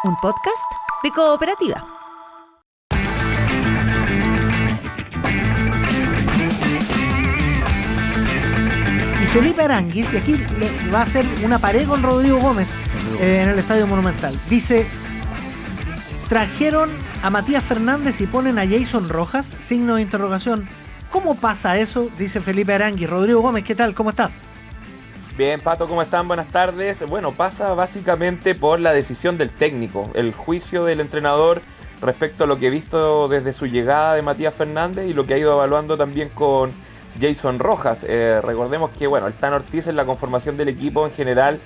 un podcast de Cooperativa. Y Felipe Aránguiz, y aquí le va a hacer una pared con Rodrigo Gómez en el Estadio Monumental. Dice: trajeron a Matías Fernández y ponen a Jason Rojas, signo de interrogación. ¿Cómo pasa eso? Dice Felipe Aránguiz. Rodrigo Gómez, ¿qué tal? ¿Cómo estás? Bien, Pato, ¿cómo están? Buenas tardes. Bueno, pasa básicamente por la decisión del técnico, el juicio del entrenador respecto a lo que he visto desde su llegada de Matías Fernández y lo que ha ido evaluando también con Jason Rojas. Recordemos que, bueno, el Tan Ortiz en la conformación del equipo en general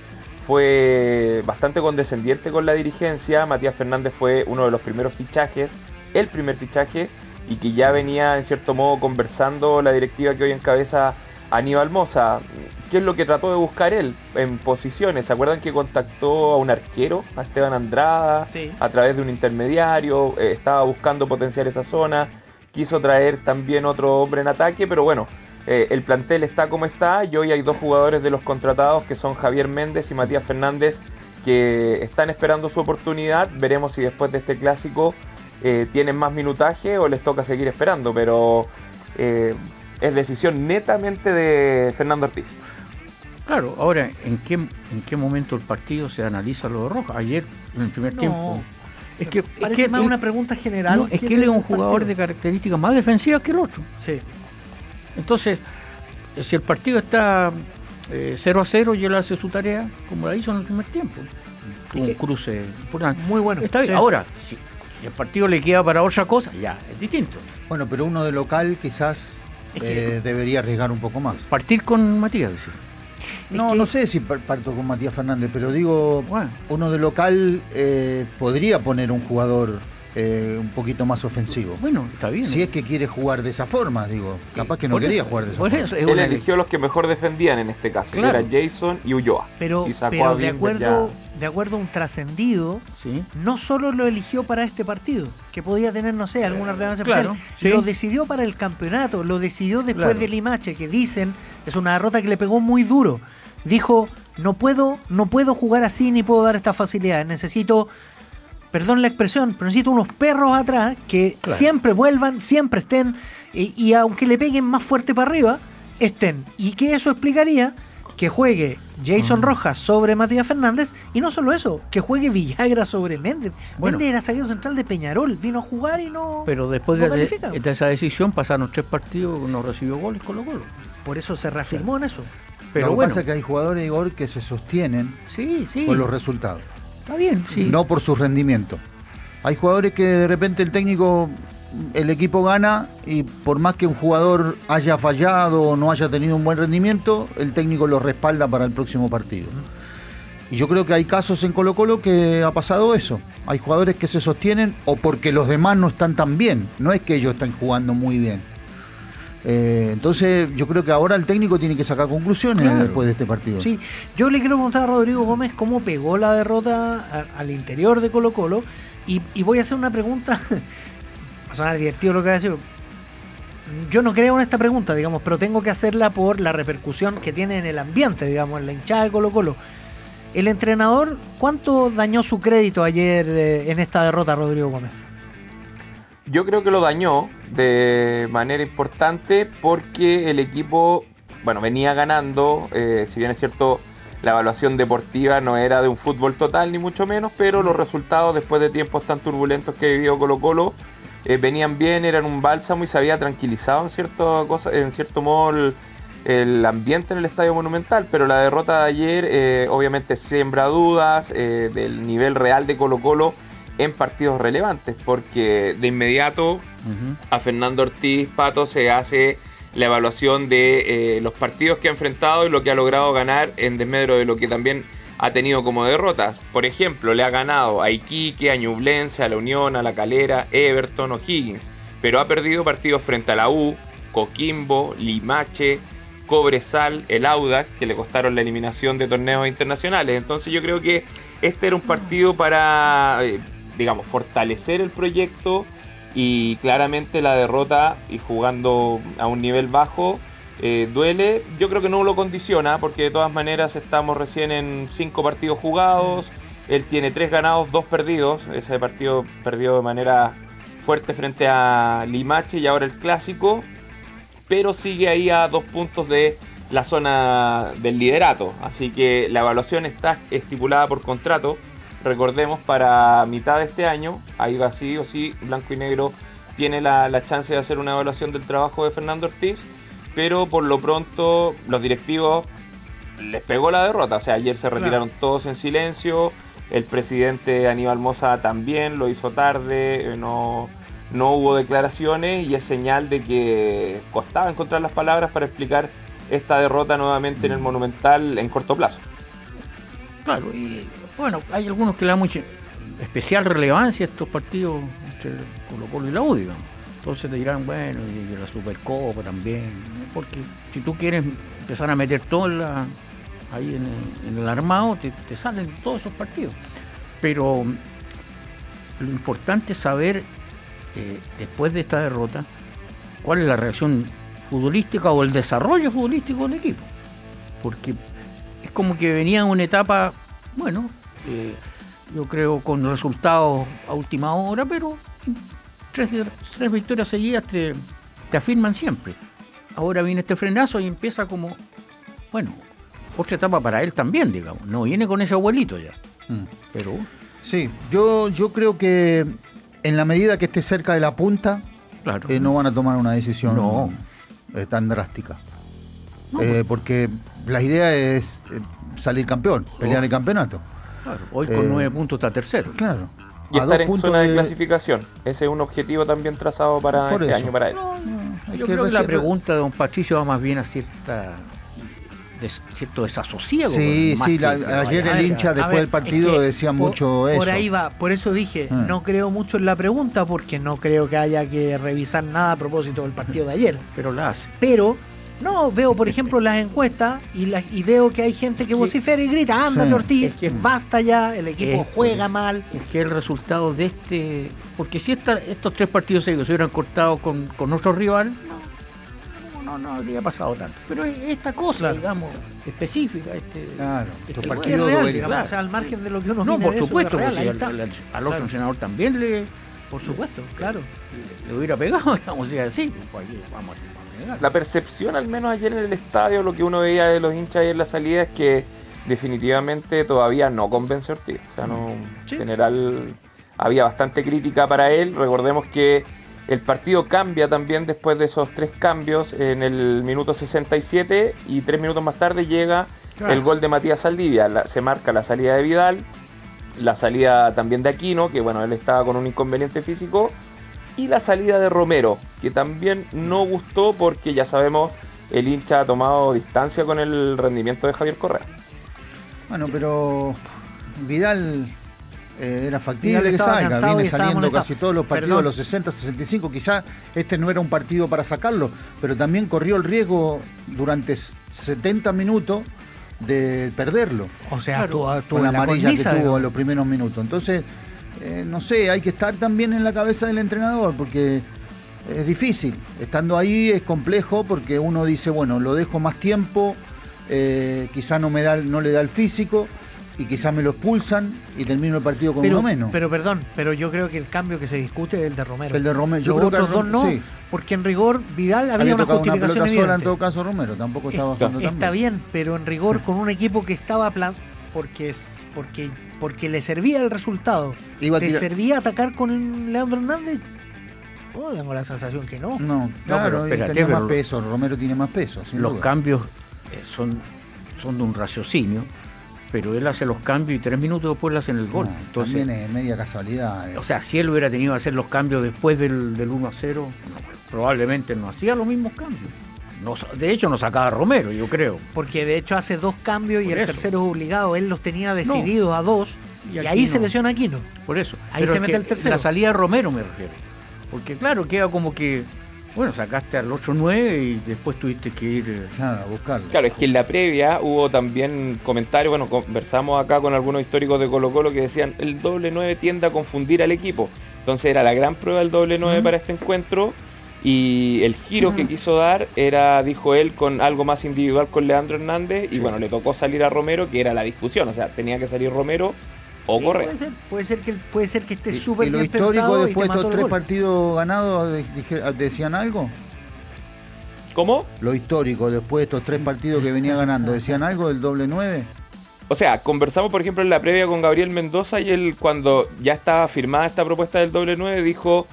fue bastante condescendiente con la dirigencia. Matías Fernández fue uno de los primeros fichajes, el primer fichaje, y que ya venía en cierto modo conversando la directiva que hoy encabeza Aníbal Mosa. ¿Qué es lo que trató de buscar él en posiciones? ¿Se acuerdan que contactó a un arquero, a Esteban Andrada, Sí, a través de un intermediario? Estaba buscando potenciar esa zona, quiso traer también otro hombre en ataque, pero bueno, el plantel está como está y hoy hay dos jugadores de los contratados que son Javier Méndez y Matías Fernández que están esperando su oportunidad. Veremos si después de este clásico tienen más minutaje o les toca seguir esperando, pero es decisión netamente de Fernando Ortiz. Claro, ahora, ¿en qué momento el partido se analiza lo de Rojas? Ayer, en el primer tiempo. Parece más una pregunta general. No, es que él es un jugador partido de características más defensivas que el otro. Sí. Entonces, si el partido está 0-0 y él hace su tarea, como la hizo en el primer tiempo. Tuvo un cruce muy bueno. Está bien. Sí. Ahora, si el partido le queda para otra cosa, ya, es distinto. Bueno, pero uno de local quizás debería arriesgar un poco más. Partir con Matías, decir. No sé si parto con Matías Fernández, pero digo, Bueno. uno de local podría poner un jugador un poquito más ofensivo. Bueno, está bien. Si es que quiere jugar de esa forma, digo. Capaz que no Por quería eso, jugar de esa por forma. eso es Él una eligió los que mejor defendían en este caso, Claro. que era Jason y Ulloa. Pero Y sacó de a Bilber acuerdo a un trascendido, Sí. no solo lo eligió para este partido, que podía tener, no sé, alguna relevancia claro, especial, sí. lo decidió para el campeonato, lo decidió después Claro. de Limache, que dicen es una derrota que le pegó muy duro. Dijo: no puedo jugar así ni puedo dar estas facilidades, necesito, perdón la expresión, pero necesito unos perros atrás que Claro. siempre vuelvan, siempre estén, y aunque le peguen más fuerte para arriba, estén. Y que eso explicaría que juegue Jason Rojas sobre Matías Fernández, y no solo eso, que juegue Villagra sobre Méndez. Bueno. Méndez era zaguero central de Peñarol, vino a jugar y no. Pero después no de califica. esa decisión pasaron 3 partidos, no recibió goles Colo-Colo. Por eso se reafirmó en eso. Pero Lo que bueno, pasa es que hay jugadores, Igor, que se sostienen sí, por los resultados, está bien, sí. no por su rendimiento. Hay jugadores que de repente el equipo gana y por más que un jugador haya fallado o no haya tenido un buen rendimiento, el técnico lo respalda para el próximo partido. Y yo creo que hay casos en Colo-Colo que ha pasado eso. Hay jugadores que se sostienen o porque los demás no están tan bien. No es que ellos están jugando muy bien. Entonces yo creo que ahora el técnico tiene que sacar conclusiones Claro. después de este partido. Sí, yo le quiero preguntar a Rodrigo Gómez cómo pegó la derrota al interior de Colo-Colo, y voy a hacer una pregunta. Va a sonar divertido lo que voy a decir. Yo no creo en esta pregunta, digamos, pero tengo que hacerla por la repercusión que tiene en el ambiente, digamos, en la hinchada de Colo-Colo. El entrenador, ¿cuánto dañó su crédito ayer en esta derrota, Rodrigo Gómez? Yo creo que lo dañó de manera importante porque el equipo, bueno, venía ganando, si bien es cierto, la evaluación deportiva no era de un fútbol total ni mucho menos, pero los resultados después de tiempos tan turbulentos que vivió Colo-Colo venían bien, eran un bálsamo y se había tranquilizado en cierto modo el ambiente en el Estadio Monumental, pero la derrota de ayer obviamente siembra dudas del nivel real de Colo-Colo en partidos relevantes, porque de inmediato a Fernando Ortiz, Pato, se hace la evaluación de los partidos que ha enfrentado y lo que ha logrado ganar en desmedro de lo que también ha tenido como derrotas. Por ejemplo, le ha ganado a Iquique, a Ñublense, a La Unión, a La Calera, Everton, O'Higgins, pero ha perdido partidos frente a la U, Coquimbo, Limache, Cobresal, el Audax, que le costaron la eliminación de torneos internacionales. Entonces yo creo que este era un partido para, digamos, fortalecer el proyecto, y claramente la derrota y jugando a un nivel bajo duele. Yo creo que no lo condiciona porque de todas maneras estamos recién en 5 partidos jugados, Él tiene 3 ganados, 2 perdidos. Ese partido perdió de manera fuerte frente a Limache y ahora el Clásico. Pero sigue ahí a 2 puntos de la zona del liderato. Así que la evaluación está estipulada por contrato. Recordemos, para mitad de este año, ahí va sí o sí, Blanco y Negro tiene la chance de hacer una evaluación del trabajo de Fernando Ortiz, pero por lo pronto los directivos les pegó la derrota. O sea, ayer se retiraron todos en silencio, el presidente Aníbal Mosa también lo hizo tarde, no hubo declaraciones y es señal de que costaba encontrar las palabras para explicar esta derrota nuevamente en el Monumental en corto plazo. Claro, y bueno, hay algunos que le dan mucha especial relevancia a estos partidos entre Colo-Colo y la U, digamos. Entonces te dirán, bueno, y la Supercopa también, ¿no? Porque si tú quieres empezar a meter todo ahí en el armado, te salen todos esos partidos. Pero lo importante es saber, después de esta derrota, cuál es la reacción futbolística o el desarrollo futbolístico del equipo. Porque es como que venía en una etapa, bueno, yo creo con resultados a última hora, pero tres victorias seguidas te afirman siempre. Ahora viene este frenazo y empieza como, bueno, otra etapa para él también, digamos. No viene con ese abuelito ya. Pero sí, yo creo que en la medida que esté cerca de la punta, claro, no van a tomar una decisión tan drástica. No, porque la idea es salir campeón, pelear el campeonato. Claro, hoy con 9 puntos está tercero. Claro. Y estar en zona de clasificación. Ese es un objetivo también trazado para este año para él. Yo creo que la pregunta de don Patricio va más bien a cierto desasosiego. Sí, ayer el hincha después del partido decía mucho eso. Por ahí va, por eso dije, no creo mucho en la pregunta, porque no creo que haya que revisar nada a propósito del partido de ayer. Pero la hace. Pero no, veo por ejemplo las encuestas y veo que hay gente que vocifera y grita, ándate Ortiz, basta ya, el equipo juega mal. Es que el resultado de porque si estos 3 partidos seguidos se hubieran cortado con otro rival, no habría pasado tanto. Pero esta cosa, digamos, específica, estos es partidos real, duelen. digamos, o sea, al margen de lo que uno no, opine por de eso, supuesto, es real, ahí pues, está. al otro entrenador también por supuesto, claro. le hubiera pegado, digamos, y así, pues aquí vamos a negar. La percepción, al menos ayer en el estadio, lo que uno veía de los hinchas ayer en la salida, es que definitivamente todavía no convence a Ortiz. O sea, en general había bastante crítica para él. Recordemos que el partido cambia también después de esos 3 cambios en el minuto 67 y 3 minutos más tarde llega el gol de Matías Saldivia. Se marca la salida de Vidal, la salida también de Aquino, que bueno, él estaba con un inconveniente físico, y la salida de Romero, que también no gustó porque ya sabemos, el hincha ha tomado distancia con el rendimiento de Javier Correa. Bueno, pero Vidal era factible que salga, viene saliendo casi todos los partidos de los 60, 65, quizás este no era un partido para sacarlo, pero también corrió el riesgo durante 70 minutos de perderlo. O sea, con la amarilla que tuvo en los primeros minutos. Entonces, no sé, hay que estar también en la cabeza del entrenador, porque es difícil. Estando ahí es complejo, porque uno dice, bueno, lo dejo más tiempo, quizás no le da el físico, y quizás me lo expulsan y termino el partido con uno menos. Pero yo creo que el cambio que se discute es el de Romero. El de Romero, yo los creo otros que dos no, sí. Porque en rigor Vidal había una justificación una pelota sola, en evidente. todo caso Romero tampoco estaba jugando tan Está bien, pero en rigor con un equipo que estaba porque le servía el resultado. ¿Te servía atacar con Leandro Hernández? Tengo la sensación que no. No, claro, tenía más peso, Romero tiene más peso. Los cambios son de un raciocinio, pero él hace los cambios y 3 minutos después le hacen el gol. Entonces, también es media casualidad. O sea, si él hubiera tenido que hacer los cambios después del 1-0, probablemente no hacía los mismos cambios. De hecho, no sacaba a Romero, yo creo. Porque de hecho hace 2 cambios y el tercero es obligado. Él los tenía decididos a 2 y ahí se lesiona Aquino. Por eso. Ahí se mete el tercero. La salida de Romero me refiero. Porque claro, queda como que, bueno, sacaste al 8-9 y después tuviste que ir a buscarlo. Claro, es que en la previa hubo también comentarios, bueno, conversamos acá con algunos históricos de Colo-Colo que decían el doble 9 tiende a confundir al equipo. Entonces era la gran prueba del doble 9 para este encuentro. Y el giro que quiso dar era, dijo él, con algo más individual con Leandro Hernández. Y bueno, le tocó salir a Romero, que era la discusión. O sea, tenía que salir Romero o Sí, Correa. puede ser que esté súper ¿Y lo bien histórico pensado y te después de mató estos el 3 gol. partidos ganados decían algo? ¿Cómo? Lo histórico después de estos 3 partidos que venía ganando, ¿decían algo del doble 9? O sea, conversamos por ejemplo en la previa con Gabriel Mendoza y él cuando ya estaba firmada esta propuesta del doble 9 dijo: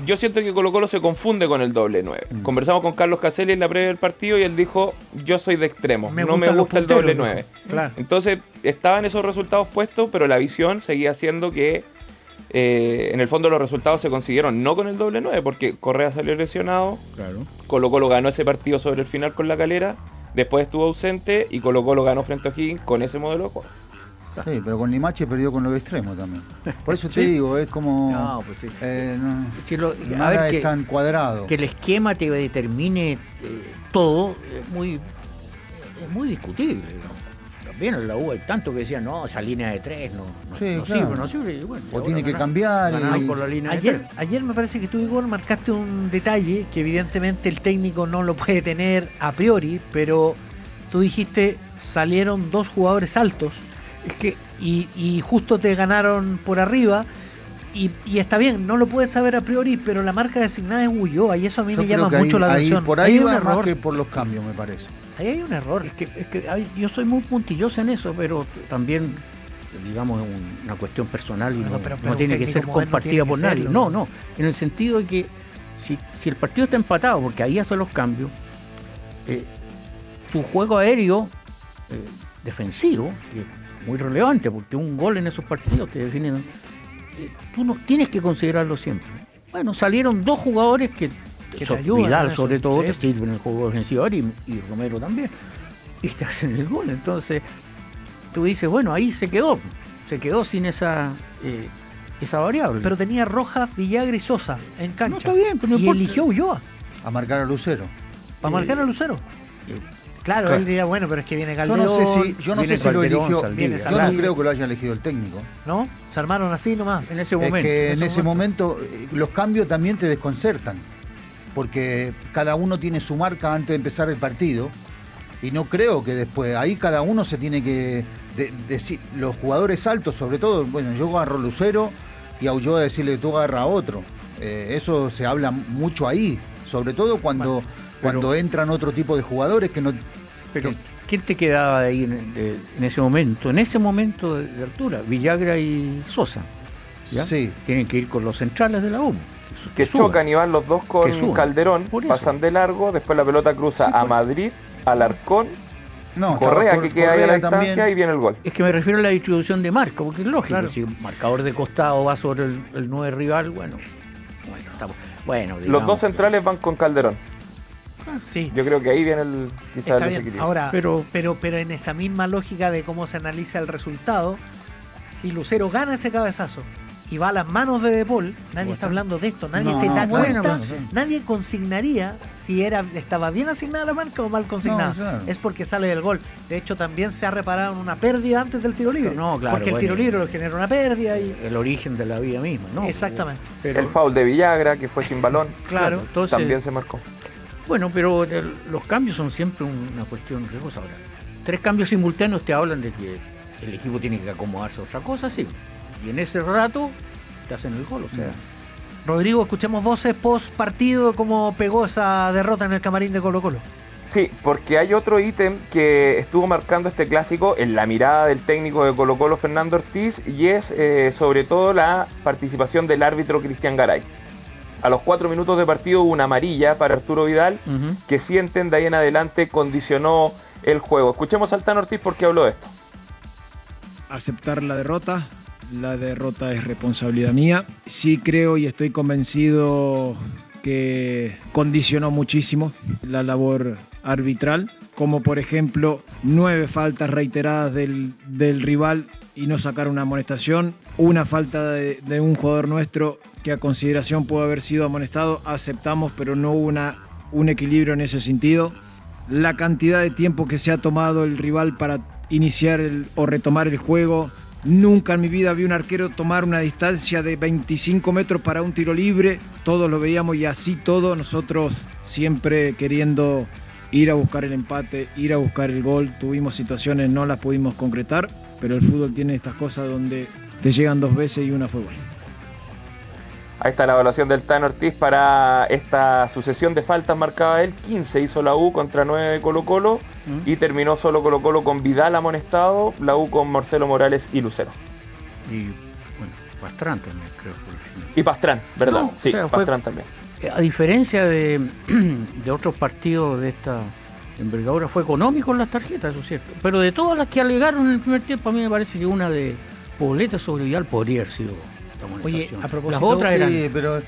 yo siento que Colo Colo se confunde con el doble 9. Conversamos con Carlos Caselli en la previa del partido y él dijo: yo soy de extremo, no me gustan los gusta el doble punteros, 9. dijo. Claro. Entonces estaban esos resultados puestos, pero la visión seguía siendo que en el fondo los resultados se consiguieron no con el doble 9, porque Correa salió lesionado, Claro. Colo Colo ganó ese partido sobre el final con La Calera, después estuvo ausente y Colo Colo ganó frente a O'Higgins con ese modelo de juego. Sí, pero con Limache perdió con los extremos también. Por eso te ¿Sí? digo, es como... No, pues sí. no, Si lo- a nada ver, es tan cuadrado. que el esquema te determine todo es muy discutible, digamos. También en la U hay tanto que decían, no, esa línea de 3 no Sí, no claro. sirve, no sirve. Y bueno, O ahora tiene que ganan- cambiar ganan y- por la línea de 3. Ayer me parece que tú, Igor, marcaste un detalle que evidentemente el técnico no lo puede tener a priori, pero tú dijiste salieron 2 jugadores altos Es que y justo te ganaron por arriba. Y está bien, no lo puedes saber a priori, pero la marca designada es Ulloa y eso a mí Yo me creo llama que mucho la ahí atención. por ahí hay un va más error. que por los cambios, me parece. Ahí hay un error. Es que yo soy muy puntilloso en eso, pero también, digamos, es una cuestión personal y No, no, pero no un tiene que técnico ser moderno compartida tiene que por nadie. serlo. No, en el sentido de que si el partido está empatado, porque ahí hacen los cambios, tu juego aéreo defensivo, que es muy relevante, porque un gol en esos partidos te definen, tú no tienes que considerarlo siempre. Bueno, salieron 2 jugadores que te ayudan Vidal en eso, sobre todo, sí. te sirven en el juego defensivo y Romero también, y te hacen el gol. Entonces tú dices, bueno, ahí se quedó sin esa variable. Pero tenía Rojas, Villagra y Sosa en cancha. No, está bien, pero no y importa. eligió Ulloa A marcar a Lucero. para marcar a Lucero. Claro, claro. él diría, bueno, pero es que viene Yo Calderón. no sé si viene lo Calderón, eligió. Saldivia. Viene Yo no Saldivia. creo que lo haya elegido el técnico. ¿No? Se armaron así nomás. en ese Es momento. que en ese ese momento los cambios también te desconcertan. Porque cada uno tiene su marca antes de empezar el partido. Y no creo que después, ahí cada uno se tiene que decir, los jugadores altos sobre todo, bueno, yo agarro Lucero y a Ulloa decirle tú agarra a otro. Eso se habla mucho ahí, sobre todo cuando entran otro tipo de jugadores que no... Pero que- ¿quién te quedaba de ahí en ese momento? En ese momento de altura, Villagra y Sosa. ¿ya? Sí. Tienen que ir con los centrales de la U. Que suban. chocan y van los dos con Que suban. Calderón, Por eso. pasan de largo, después la pelota cruza Sí, a por- Madrid, Alarcón, No, Correa estaba que queda ahí a la Correa distancia también. y viene el gol. Es que me refiero a la distribución de marca, porque es lógico, Claro. si el marcador de costado va sobre el 9 rival, bueno, estamos. Bueno, Los digamos, dos centrales van con Calderón. Sí. Yo creo que ahí viene quizás Está el bien. desequilibrio. Ahora, Pero- pero en esa misma lógica de cómo se analiza el resultado, si Lucero gana ese cabezazo y va a las manos de De Paul, nadie está hablando de esto, nadie No, se da bueno, cuenta, bueno, sí. nadie consignaría si estaba bien asignada la marca o mal consignada. No, claro. Es porque sale del gol. De hecho, también se ha reparado en una pérdida antes del tiro libre. No, claro, porque el bueno. tiro libre lo genera una pérdida y. el origen de la vida misma, ¿no? Exactamente. Pero, El foul de Villagra, que fue sin balón, Claro. entonces, también se marcó. bueno, pero los cambios son siempre una cuestión riesgosa. Ahora, 3 cambios simultáneos te hablan de que el equipo tiene que acomodarse a otra cosa, sí. Y en ese rato te hacen el gol, o sea. Rodrigo, escuchemos voces post partido, cómo pegó esa derrota en el camarín de Colo Colo. Sí, porque hay otro ítem que estuvo marcando este clásico en la mirada del técnico de Colo Colo, Fernando Ortiz, y es sobre todo la participación del árbitro Cristian Garay. A los 4 minutos de partido hubo una amarilla para Arturo Vidal, Ujú. que sienten de ahí en adelante condicionó el juego. Escuchemos al Tano Ortiz porque habló de esto. Aceptar la derrota es responsabilidad mía. Sí creo y estoy convencido que condicionó muchísimo la labor arbitral, como por ejemplo 9 faltas reiteradas del rival y no sacar una amonestación, una falta de un jugador nuestro que a consideración pudo haber sido amonestado, aceptamos, pero no hubo un equilibrio en ese sentido. La cantidad de tiempo que se ha tomado el rival para iniciar o retomar el juego. Nunca en mi vida vi un arquero tomar una distancia de 25 metros para un tiro libre. Todos lo veíamos y así todo, nosotros siempre queriendo ir a buscar el empate, ir a buscar el gol. Tuvimos situaciones, no las pudimos concretar, pero el fútbol tiene estas cosas donde te llegan 2 veces y una fue gol. Ahí está la evaluación del Tano Ortiz para esta sucesión de faltas marcada él. 15 hizo la U contra 9 de Colo-Colo y terminó solo Colo-Colo con Vidal amonestado, la U con Marcelo Morales y Lucero. Y bueno, Pastrán también, creo. Y Pastrán, ¿verdad? No, sí, o sea, Pastrán también. A diferencia de otros partidos de esta envergadura, fue económico en las tarjetas, eso es cierto. Pero de todas las que alegaron en el primer tiempo, a mí me parece que una de Poblete sobre Vidal podría haber sido la amonestación. Oye, a propósito, las otras eran... Sí, pero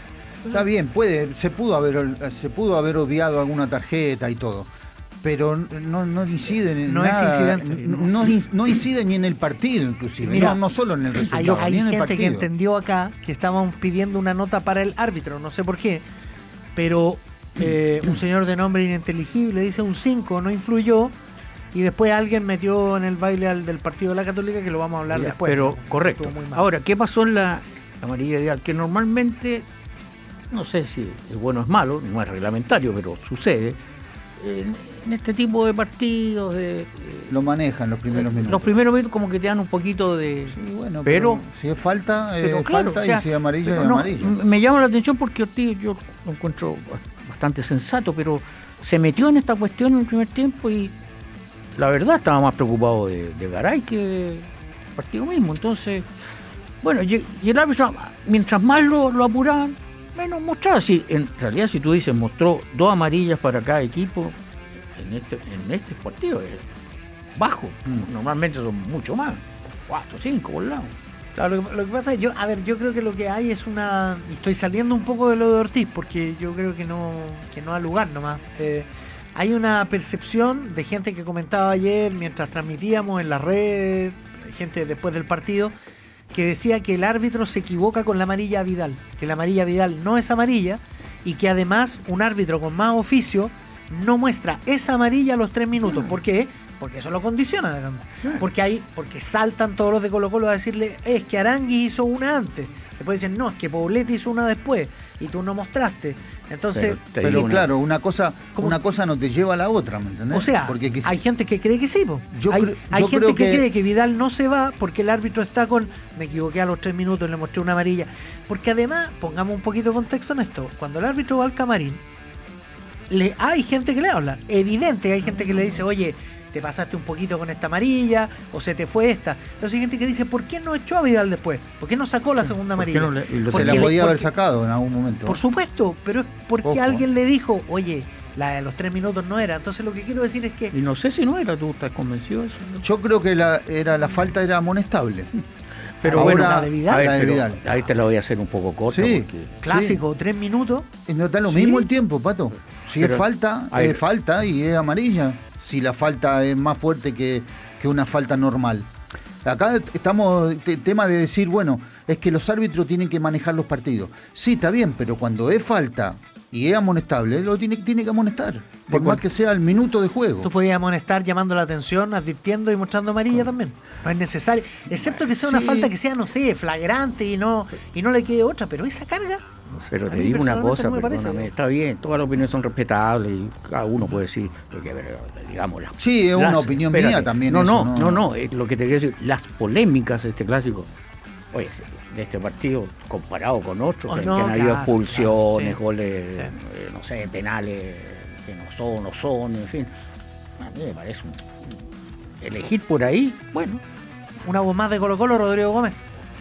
está bien, se pudo haber obviado alguna tarjeta y todo. Pero no inciden en No nada. es incidente. No incide ni en el partido, inclusive. Mira, no solo en el resultado, Hay ni en el gente que partido. entendió acá que estábamos pidiendo una nota para el árbitro, no sé por qué, pero un señor de nombre ininteligible dice un 5, no influyó, y después alguien metió en el baile del partido de la Católica, que lo vamos a hablar Ya, después. pero correcto. Estuvo muy mal. Ahora, ¿qué pasó en la amarilla de Vidal? Que normalmente, no sé si es bueno o es malo, no es reglamentario, pero sucede. En este tipo de partidos, Lo manejan los primeros minutos. los primeros minutos como que te dan un poquito de... Sí, bueno, pero si es falta, pero claro, falta, o sea, y si es amarilla, pero es no, amarilla. Me llama la atención porque Ortiz yo lo encuentro bastante sensato, pero se metió en esta cuestión en el primer tiempo y la verdad estaba más preocupado de Garay que el partido mismo. Entonces, bueno, y el árbitro, mientras más lo apuraban, menos mostraba. Si, en realidad, si tú dices, mostró 2 amarillas para cada equipo en este partido, es bajo. Normalmente son mucho más, 4, 5 por lado. Claro, lo que pasa es yo creo que lo que hay es una... y estoy saliendo un poco de lo de Ortiz, porque yo creo que no da lugar nomás. Hay una percepción de gente que comentaba ayer mientras transmitíamos en las redes, gente después del partido, que decía que el árbitro se equivoca con la amarilla a Vidal, que la amarilla a Vidal no es amarilla y que además un árbitro con más oficio no muestra esa amarilla a los 3 minutos. ¿Por qué? Porque eso lo condiciona, digamos. Porque saltan todos los de Colo-Colo a decirle, es que Aranguis hizo una antes. Después dicen, no, es que Poblete hizo una después y tú no mostraste. Entonces, pero claro, una cosa no te lleva a la otra, ¿me entendés? o sea, Porque hay gente que cree que sí, po. Yo hay gente creo que que cree que Vidal no se va porque el árbitro está con, me equivoqué a los 3 minutos, le mostré una amarilla. Porque además, pongamos un poquito de contexto en esto, cuando el árbitro va al camarín, hay gente que le habla, evidente que hay gente que le dice, oye, te pasaste un poquito con esta amarilla, o se te fue esta. Entonces hay gente que dice, ¿por qué no echó a Vidal después? ¿Por qué no sacó la segunda amarilla? se la podía haber sacado en algún momento. Por supuesto, pero es porque Ojo. alguien le dijo, oye, la de los 3 minutos no era. Entonces lo que quiero decir es que... Y no sé si no era, ¿tú estás convencido de eso? Yo creo que la falta era amonestable. Pero Ahora, bueno, la de Vidal. a ver, La de pero Vidal. ahí te la voy a hacer un poco corta. Sí. Porque Clásico, 3 minutos. Y no está lo ¿Sí? mismo el tiempo, Pato. Si Pero es falta, hay- es falta y es amarilla. Si la falta es más fuerte que una falta normal. Acá estamos tema de decir, bueno, es que los árbitros tienen que manejar los partidos. Sí, está bien, pero cuando es falta y es amonestable, lo tiene que amonestar. Por más que sea el minuto de juego. Tú podías amonestar llamando la atención, advirtiendo y mostrando amarilla también. No es necesario. Excepto que sea una Sí. falta que sea, no sé, flagrante y no le quede otra. Pero esa carga... Pero A te mí digo una personalmente cosa, no me parece. perdóname, está bien, todas las opiniones son respetables y cada uno puede decir, porque, a ver, digamos, Sí, es una opinión mía también No, eso, no, lo que te quería decir, las polémicas de este clásico, oye, de este partido comparado con otros, Oh, que no, han habido claro, expulsiones, claro, sí. goles, Sí. no sé, penales que no son, en fin. A mí me parece elegir por ahí, bueno. Una voz más de Colo-Colo, Rodrigo Gómez.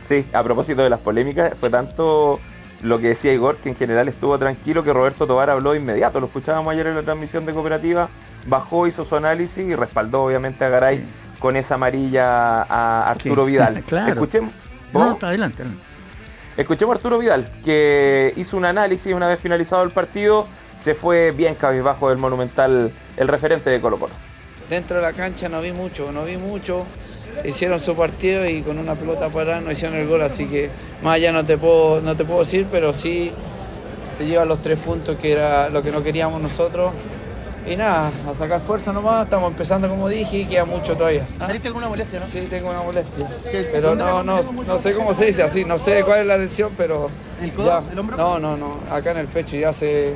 Sí, a propósito de las polémicas, fue tanto lo que decía Igor, que en general estuvo tranquilo, que Roberto Tobar habló de inmediato. Lo escuchábamos ayer en la transmisión de Cooperativa, bajó, hizo su análisis y respaldó obviamente a Garay con esa amarilla a Arturo Sí, Vidal. claro. Escuchemos. No, está adelante. Escuchemos a Arturo Vidal, que hizo un análisis una vez finalizado el partido, se fue bien cabizbajo del Monumental, el referente de Colo-Colo. Dentro de la cancha no vi mucho. Hicieron su partido y con una pelota parada no hicieron el gol, así que más allá no te puedo decir, pero sí se llevan los 3 puntos, que era lo que no queríamos nosotros. Y nada, a sacar fuerza nomás, estamos empezando como dije y queda mucho todavía. ¿Saliste con una molestia, no? Sí, tengo una molestia. Pero no sé cómo se dice así, no sé cuál es la lesión, pero... ¿El codo? ya. ¿El hombro? No, acá en el pecho, ya hace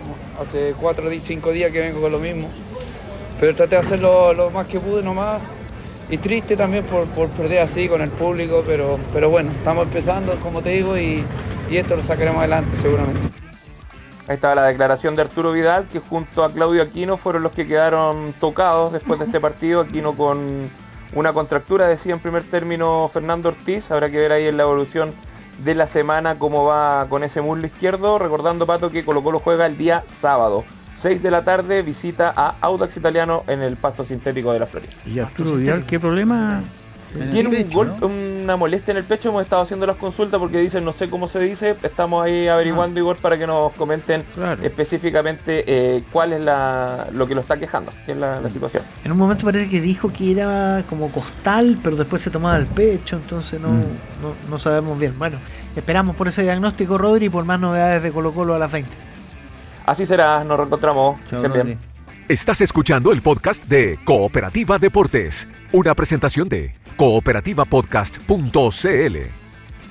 4 o 5 días que vengo con lo mismo. Pero traté de hacer lo más que pude nomás. triste también por perder así con el público, pero bueno, estamos empezando, como te digo, y esto lo sacaremos adelante seguramente. Ahí estaba la declaración de Arturo Vidal, que junto a Claudio Aquino fueron los que quedaron tocados después de este partido. Aquino con una contractura, decía en primer término Fernando Ortiz. Habrá que ver ahí en la evolución de la semana cómo va con ese muslo izquierdo. Recordando, Pato, que Colo-Colo juega el día sábado, 6 de la tarde, visita a Audax Italiano en el pasto sintético de la Florida. ¿Y Arturo Vidal qué problema? Tiene un pecho, golpe, ¿no? una molestia en el pecho. Hemos estado haciendo las consultas porque dicen, no sé cómo se dice. Estamos ahí averiguando, Igor, para que nos comenten específicamente cuál es lo que lo está quejando, qué es la situación. En un momento parece que dijo que era como costal, pero después se tomaba el pecho, entonces no sabemos bien. Bueno, esperamos por ese diagnóstico, Rodri, y por más novedades de Colo-Colo a las 20. Así será, nos reencontramos. Chao, Estén bien. Rodri. Estás escuchando el podcast de Cooperativa Deportes, una presentación de cooperativapodcast.cl.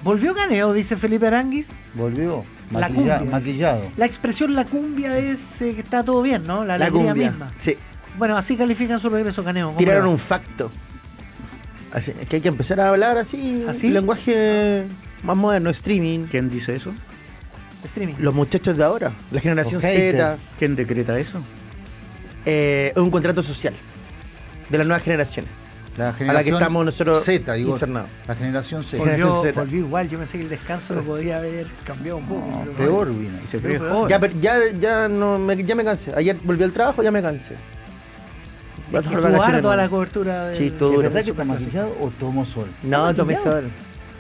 ¿Volvió Caneo, dice Felipe Aranguis? Volvió. La cumbia. Maquillado. La expresión la cumbia es que está todo bien, ¿no? La alegría cumbia. misma. Sí, Bueno, así califican su regreso, Caneo. ¿Cómo tiraron le va? un facto. Así, que hay que empezar a hablar así, ¿Así? lenguaje más moderno, streaming. ¿Quién dice eso? Streaming. Los muchachos de ahora, la generación Los haters. Z, ¿Quién decreta eso? es un contrato social de las nuevas generaciones. La A la que generación estamos nosotros Z, Igor. insernados. La generación Z. Generación Z. Volvió igual, yo pensé que el descanso lo podía haber cambiado un poco. No, pero peor vino. Y se Pero cree peor. joven. Ya, ya me cansé. Ayer volví al trabajo, ya me cansé. Hay que jugar toda la cobertura de... Sí, todo ¿Es duro. verdad que está maquillado o tomó sol? No, tomé sol.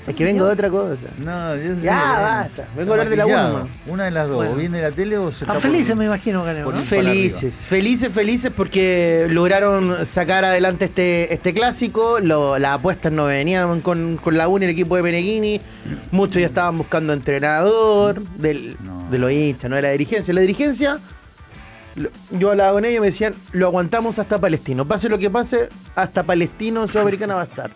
Es que vengo de otra cosa. No, yo Ya, basta. Vengo a hablar de la maquillado. UNMA. Una de las dos. Bueno. O viene la tele o se Están está felices, me imagino, Caneo, por ¿no? un- Felices porque lograron sacar adelante este clásico. Las apuestas no venían con la UNI, el equipo de Meneghini. Muchos ya estaban buscando entrenador de los hinchas, no de la dirigencia. La dirigencia, yo hablaba con ellos y me decían, lo aguantamos hasta Palestino. Pase lo que pase, hasta Palestino Sudamericana va a estar.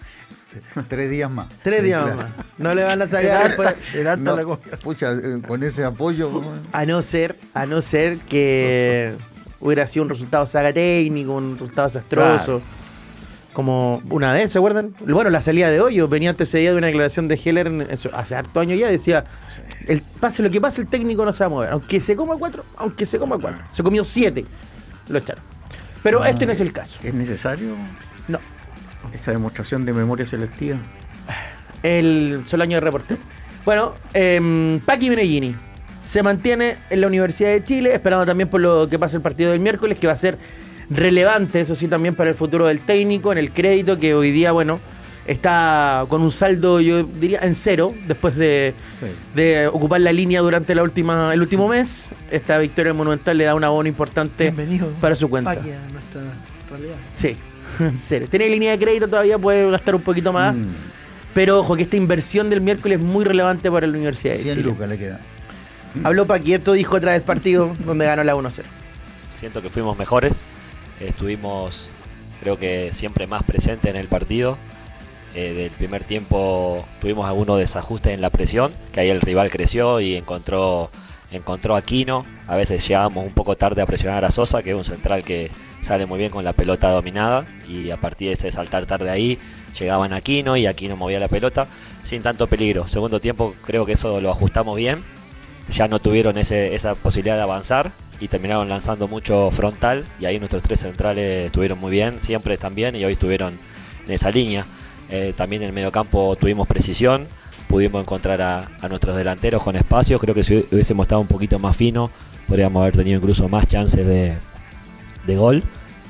3 días más. 3 días más. No le van a sacar. pues, No, pucha, con ese apoyo. A no ser que hubiera sido un resultado saga técnico, un resultado desastroso. Como una vez, ¿se acuerdan? Bueno, la salida de Hoyo venía antecedida de una declaración de Heller hace harto años ya, decía, pase lo que pase, el técnico no se va a mover. Aunque se coma 4, Se comió 7, lo echaron. Pero este no es el caso. ¿Es necesario No. esa demostración de memoria selectiva? El Solaño de reportero. Bueno, Paqui Meneghini se mantiene en la Universidad de Chile, esperando también por lo que pasa el partido del miércoles, que va a ser relevante, eso sí, también para el futuro del técnico, en el crédito, que hoy día, bueno, está con un saldo, yo diría, en cero, después de ocupar la línea durante el último mes. Esta victoria en Monumental le da un abono importante Bienvenido, para su cuenta. Paqui, a nuestra realidad. Sí, en serio. Tiene línea de crédito todavía, puede gastar un poquito más. Pero ojo, que esta inversión del miércoles es muy relevante para la Universidad de 100 Chile. lucas le queda. Habló Paquieto, dijo tras el partido donde ganó la 1-0. Siento que fuimos mejores. Estuvimos, creo que siempre más presentes en el partido. Del primer tiempo tuvimos algunos desajustes en la presión, que ahí el rival creció y encontró a Aquino. A veces llegábamos un poco tarde a presionar a Sosa, que es un central que sale muy bien con la pelota dominada, y a partir de ese saltar tarde ahí llegaban a Aquino y Aquino movía la pelota sin tanto peligro. Segundo tiempo creo que eso lo ajustamos bien, ya no tuvieron esa posibilidad de avanzar y terminaron lanzando mucho frontal, y ahí nuestros 3 centrales estuvieron muy bien, siempre están bien, y hoy estuvieron en esa línea. También en el mediocampo tuvimos precisión, pudimos encontrar a nuestros delanteros con espacios. Creo que si hubiésemos estado un poquito más finos podríamos haber tenido incluso más chances de gol.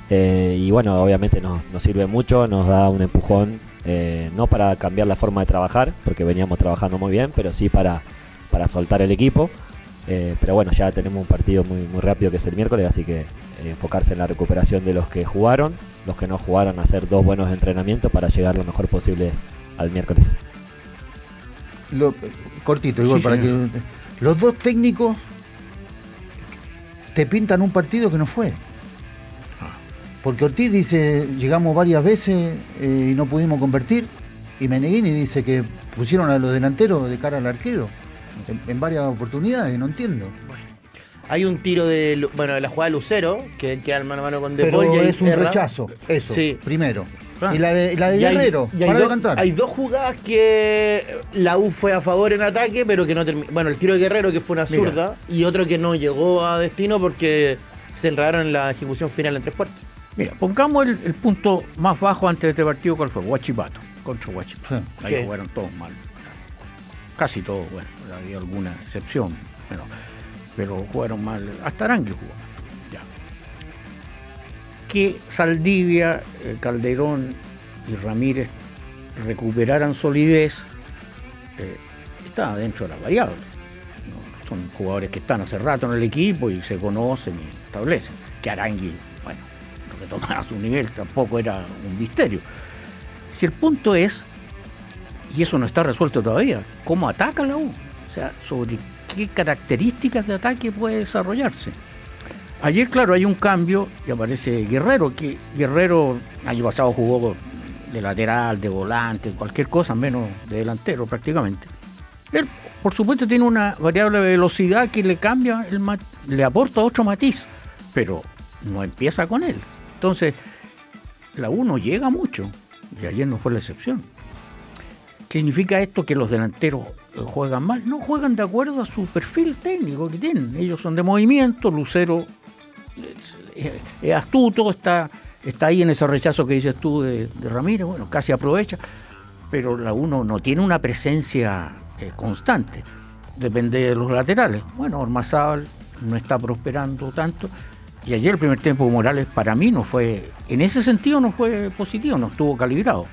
Y bueno, obviamente nos sirve mucho, nos da un empujón, no para cambiar la forma de trabajar, porque veníamos trabajando muy bien, pero sí para soltar el equipo. Pero bueno, ya tenemos un partido muy, muy rápido, que es el miércoles, así que enfocarse en la recuperación de los que jugaron, los que no jugaron, hacer 2 buenos entrenamientos para llegar lo mejor posible al miércoles. Cortito, igual, Sí, para señor. que los dos técnicos te pintan un partido que no fue. Porque Ortiz dice, llegamos varias veces y no pudimos convertir, y Meneghini dice que pusieron a los delanteros de cara al arquero en varias oportunidades, no entiendo. Hay un tiro de la jugada de Lucero, que queda mano a mano con De Pero Paul, y ahí es un erra. rechazo, eso, Sí. primero. Claro. Y la de Guerrero, para de cantar. Hay dos jugadas que la U fue a favor en ataque, pero que no terminó. Bueno, el tiro de Guerrero, que fue una zurda, y otro que no llegó a destino porque se enredaron en la ejecución final en 3/4. Mira, pongamos el punto más bajo antes de este partido, ¿cuál fue? Huachipato, contra Huachipato. Sí. Ahí Sí. jugaron todos mal. Casi todos, bueno, había alguna excepción, pero jugaron mal. Hasta Arangui jugó mal. Ya. Que Saldivia, Calderón y Ramírez recuperaran solidez, estaba dentro de la variable. ¿No? Son jugadores que están hace rato en el equipo y se conocen y establecen. Que Arangui, bueno, retomara su nivel, tampoco era un misterio. Si el punto es, y eso no está resuelto todavía, ¿cómo ataca la U? O sea, sobre qué características de ataque puede desarrollarse. Ayer, claro, hay un cambio y aparece Guerrero, que Guerrero año pasado jugó de lateral, de volante, cualquier cosa, menos de delantero prácticamente. Él, por supuesto, tiene una variable de velocidad que le cambia, le aporta otro matiz, pero no empieza con él. Entonces, la U no llega mucho, y ayer no fue la excepción. ¿Significa esto que los delanteros juegan mal? No, juegan de acuerdo a su perfil técnico que tienen. Ellos son de movimiento, Lucero es astuto, está ahí en ese rechazo que dices tú de Ramírez, bueno, casi aprovecha, pero la U no tiene una presencia constante. Depende de los laterales. Bueno, Ormazábal no está prosperando tanto, y ayer el primer tiempo de Morales para mí no fue, en ese sentido no fue positivo, no estuvo calibrado.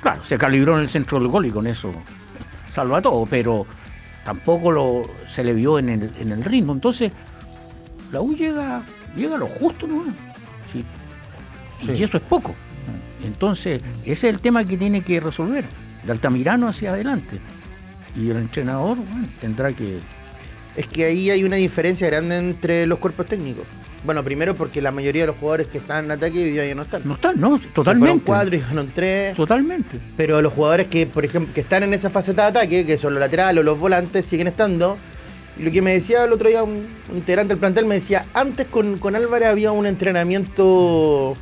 Claro, se calibró en el centro del gol y con eso salva todo, pero tampoco se le vio en el ritmo. Entonces, la U llega a lo justo, ¿no? Sí. Y eso es poco. Entonces, ese es el tema que tiene que resolver, de Altamirano hacia adelante. Y el entrenador, bueno, tendrá que... Es que ahí hay una diferencia grande entre los cuerpos técnicos. Bueno, primero porque la mayoría de los jugadores que están en ataque hoy día ya no están. No están, no, totalmente. Fueron 4 y ganaron 3. Totalmente. Pero los jugadores que, por ejemplo, que están en esa faceta de ataque, que son los laterales o los volantes, siguen estando. Y lo que me decía el otro día un integrante del plantel, me decía, antes con Álvarez había un entrenamiento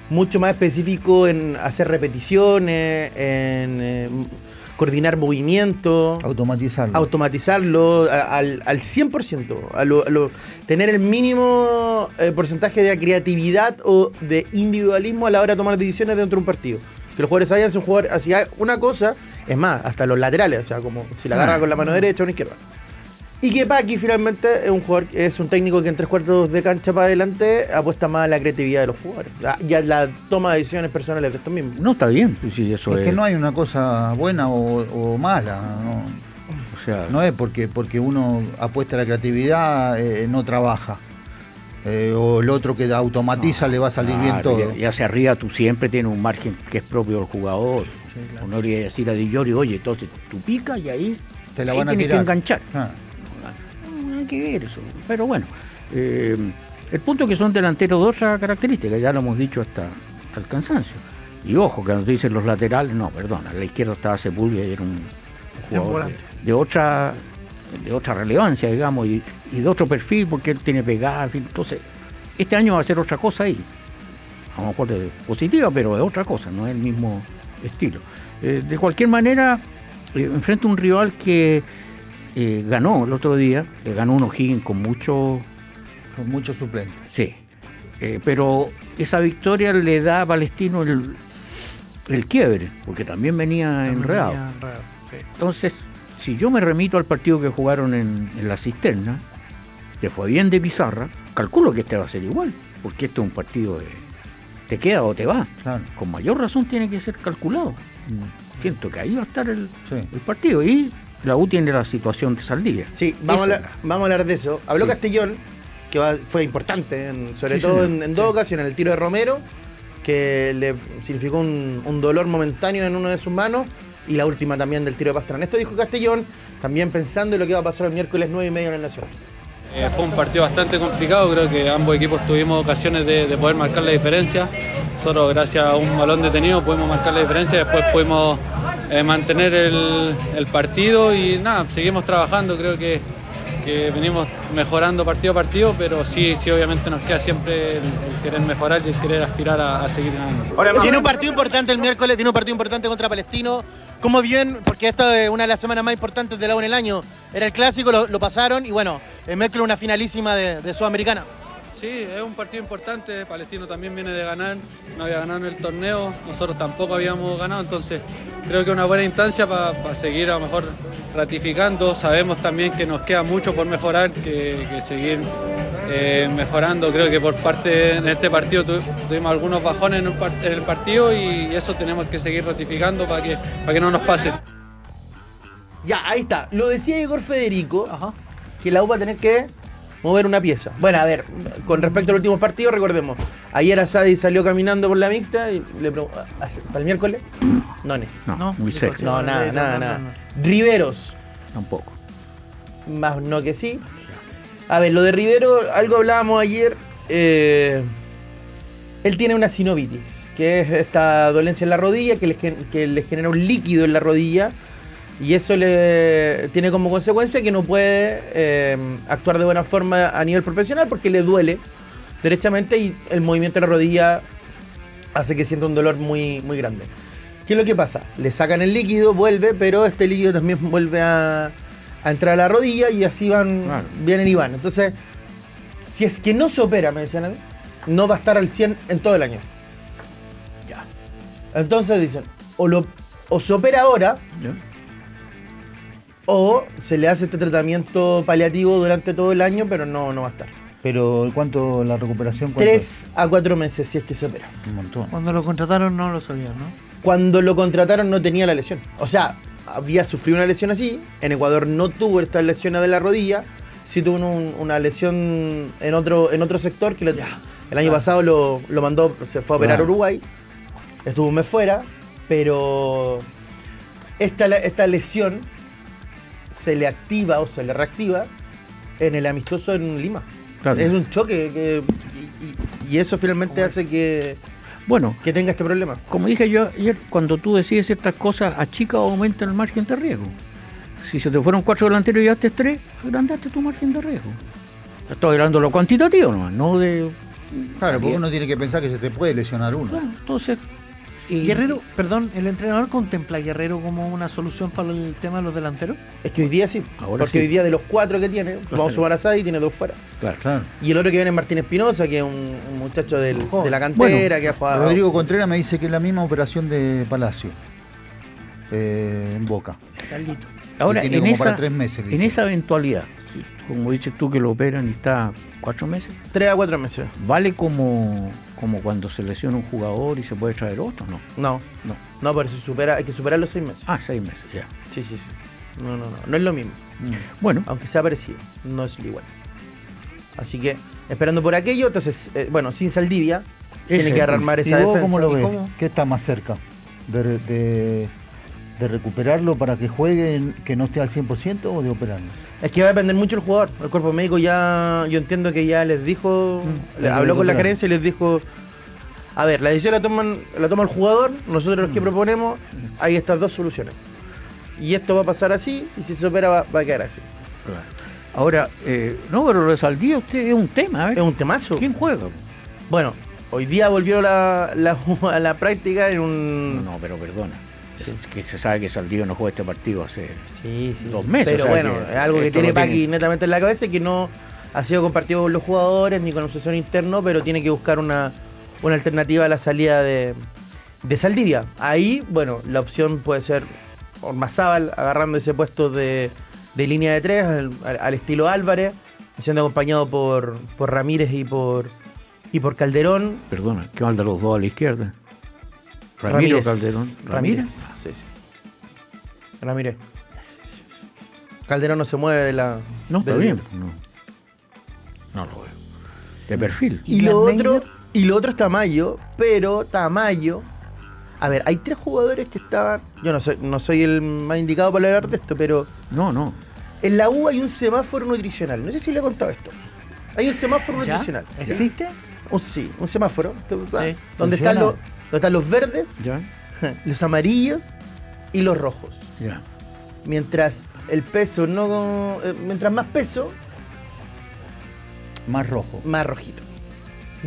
mucho más específico en hacer repeticiones, en coordinar movimientos, automatizarlo al 100%, tener el mínimo porcentaje de creatividad o de individualismo a la hora de tomar decisiones dentro de un partido. Que los jugadores sabían si un jugador hacía una cosa, es más, hasta los laterales, o sea, como si la agarra con la mano derecha o una izquierda. Y que Paqui finalmente es un técnico que en 3/4 de cancha para adelante apuesta más a la creatividad de los jugadores. Ya la toma de decisiones personales de estos mismos. No, está bien, pues sí, eso es que no hay una cosa buena o mala, ¿no? O sea, no es porque uno apuesta a la creatividad, no trabaja. O el otro que automatiza le va a salir bien todo. Y hacia arriba tú siempre tienes un margen que es propio del jugador. Sí, claro. Uno le iba a decir a Di Giorgi, oye, entonces tú picas y ahí te la van a tienes tirar. Que enganchar. No hay que ver eso. Pero bueno, el punto es que son delanteros de otra característica, ya lo hemos dicho hasta el cansancio. Y ojo, que nos dicen los laterales, no, perdón, a la izquierda estaba Sepúlveda y era un jugador de otra relevancia, digamos, y de otro perfil, porque él tiene pegada, en fin. Entonces, este año va a ser otra cosa ahí. A lo mejor es positiva, pero es otra cosa, no es el mismo estilo. De cualquier manera, enfrenta un rival que ganó el otro día, le ganó un O'Higgins con muchos suplentes. Sí, pero esa victoria le da a Palestino el quiebre, porque también venía enredado. Sí. Entonces, si yo me remito al partido que jugaron en la Cisterna, que fue bien de pizarra, calculo que este va a ser igual, porque este es un partido de te queda o te va. Claro. Con mayor razón tiene que ser calculado. Siento que ahí va a estar el partido. Y la U tiene la situación de Saldivia. Sí, vamos a hablar de eso. Habló Castellón, que fue importante, sobre todo en dos ocasiones, el tiro de Romero, que le significó un dolor momentáneo en una de sus manos, y la última también del tiro de Pastrana. Esto dijo Castellón, también pensando en lo que va a pasar el miércoles 9:30 en el Nacional. Fue un partido bastante complicado, creo que ambos equipos tuvimos ocasiones de poder marcar la diferencia. Nosotros, gracias a un balón detenido, pudimos marcar la diferencia, después pudimos mantener el partido y nada, seguimos trabajando. Creo que que venimos mejorando partido a partido, pero sí obviamente nos queda siempre el querer mejorar y el querer aspirar a seguir ganando. Tiene un partido importante el miércoles, tiene un partido importante contra Palestino. ¿Cómo bien? Porque esta es una de las semanas más importantes de la U en el año. Era el clásico, lo pasaron y bueno, el miércoles una finalísima de Sudamericana. Sí, es un partido importante, Palestino también viene de ganar, no había ganado en el torneo, nosotros tampoco habíamos ganado, entonces creo que es una buena instancia para seguir a lo mejor ratificando. Sabemos también que nos queda mucho por mejorar, que seguir mejorando. Creo que por parte en este partido tuvimos algunos bajones en el partido y eso tenemos que seguir ratificando para que no nos pase. Ya, ahí está. Lo decía Igor Federico, que la U va a tener que mover una pieza. Bueno, a ver, con respecto al último partido, recordemos, ayer Asadi salió caminando por la mixta y le preguntó, ¿para el miércoles? No, muy sexy. No, nada. Riveros. Tampoco. Más no que sí. A ver, lo de Rivero, algo hablábamos ayer. Él tiene una sinovitis, que es esta dolencia en la rodilla, que le genera un líquido en la rodilla. Y eso le tiene como consecuencia que no puede actuar de buena forma a nivel profesional porque le duele derechamente y el movimiento de la rodilla hace que sienta un dolor muy, muy grande. ¿Qué es lo que pasa? Le sacan el líquido, vuelve, pero este líquido también vuelve a entrar a la rodilla y así vienen y van. Entonces, si es que no se opera, me decían a mí, no va a estar al 100 en todo el año. Ya. Entonces dicen, o se opera ahora, ¿ya? O se le hace este tratamiento paliativo durante todo el año, pero no va a estar. Pero ¿cuánto la recuperación? 3 a 4 meses si es que se opera. Un montón. Cuando lo contrataron no lo sabían, ¿no? Cuando lo contrataron no tenía la lesión. O sea, había sufrido una lesión así. En Ecuador no tuvo estas lesiones de la rodilla. Sí tuvo una lesión en otro sector que el año pasado lo mandó, se fue a operar a Uruguay. Estuvo un mes fuera. Pero esta lesión se le activa o se le reactiva en el amistoso en Lima. Claro. Es un choque y eso finalmente hace que tenga este problema. Como dije yo ayer, cuando tú decides ciertas cosas, achica o aumenta el margen de riesgo. Si se te fueron 4 delanteros y llevaste 3, agrandaste tu margen de riesgo. Estoy hablando de lo cuantitativo nomás, no de... Claro, porque uno tiene que pensar que se te puede lesionar uno. Bueno, entonces... Guerrero, perdón, ¿el entrenador contempla a Guerrero como una solución para el tema de los delanteros? Es que hoy día sí, porque hoy día de los 4 que tiene, vamos a sumar a Sadi y tiene 2 fuera. Claro. Y el otro que viene es Martín Espinosa, que es un muchacho de la cantera, que ha jugado. Rodrigo Contreras me dice que es la misma operación de Palacio en Boca. Carlito. Ahora, tiene como para 3 meses. En esa eventualidad, como dices tú que lo operan y está 4 meses. 3 a 4 meses. ¿Vale como cuando se lesiona un jugador y se puede traer otro? No, por eso hay que superar los 6 meses. 6 meses, ya. Sí. No es lo mismo. Bueno. Aunque sea parecido, no es igual. Así que, esperando por aquello, entonces, sin Saldivia, tiene que armar esa defensa. ¿Cómo lo ves? ¿Qué está más cerca? ¿De recuperarlo para que juegue, que no esté al 100% o de operarlo? Es que va a depender mucho el jugador. El cuerpo médico yo entiendo que ya les dijo, habló con la gerencia y les dijo, a ver, la decisión la toma el jugador, nosotros los que proponemos, hay estas 2 soluciones. Y esto va a pasar así, y si se opera va a quedar así. Claro. Ahora, pero lo de Saldía usted es un tema, a ver. Es un temazo. ¿Quién juega? Bueno, hoy día volvió a la práctica en un... No, pero perdona. Sí. Es que se sabe que Saldío no juega este partido hace 2 meses. Pero bueno, es algo que tiene Paqui netamente en la cabeza y que no ha sido compartido con los jugadores ni con el asesor interno, pero tiene que buscar una alternativa a la salida de Saldivia. Ahí, bueno, la opción puede ser Ormazábal agarrando ese puesto de línea de 3 al estilo Álvarez, siendo acompañado por Ramírez y por Calderón. Perdona, ¿qué manda los dos a la izquierda? Ramírez o Calderón. ¿Ramírez? Sí. Ramírez. Calderón no se mueve de la... No, está bien. No lo veo. De perfil. Y lo otro es Tamayo, pero Tamayo... A ver, hay 3 jugadores que estaban... Yo no soy el más indicado para hablar de esto, pero... No. En la U hay un semáforo nutricional. No sé si le he contado esto. Hay un semáforo nutricional. ¿Existe? Sí, un semáforo. Sí. Donde están los verdes, ¿ya? Los amarillos y los rojos. Ya. Mientras el peso no... mientras más peso, Más rojo. más rojito.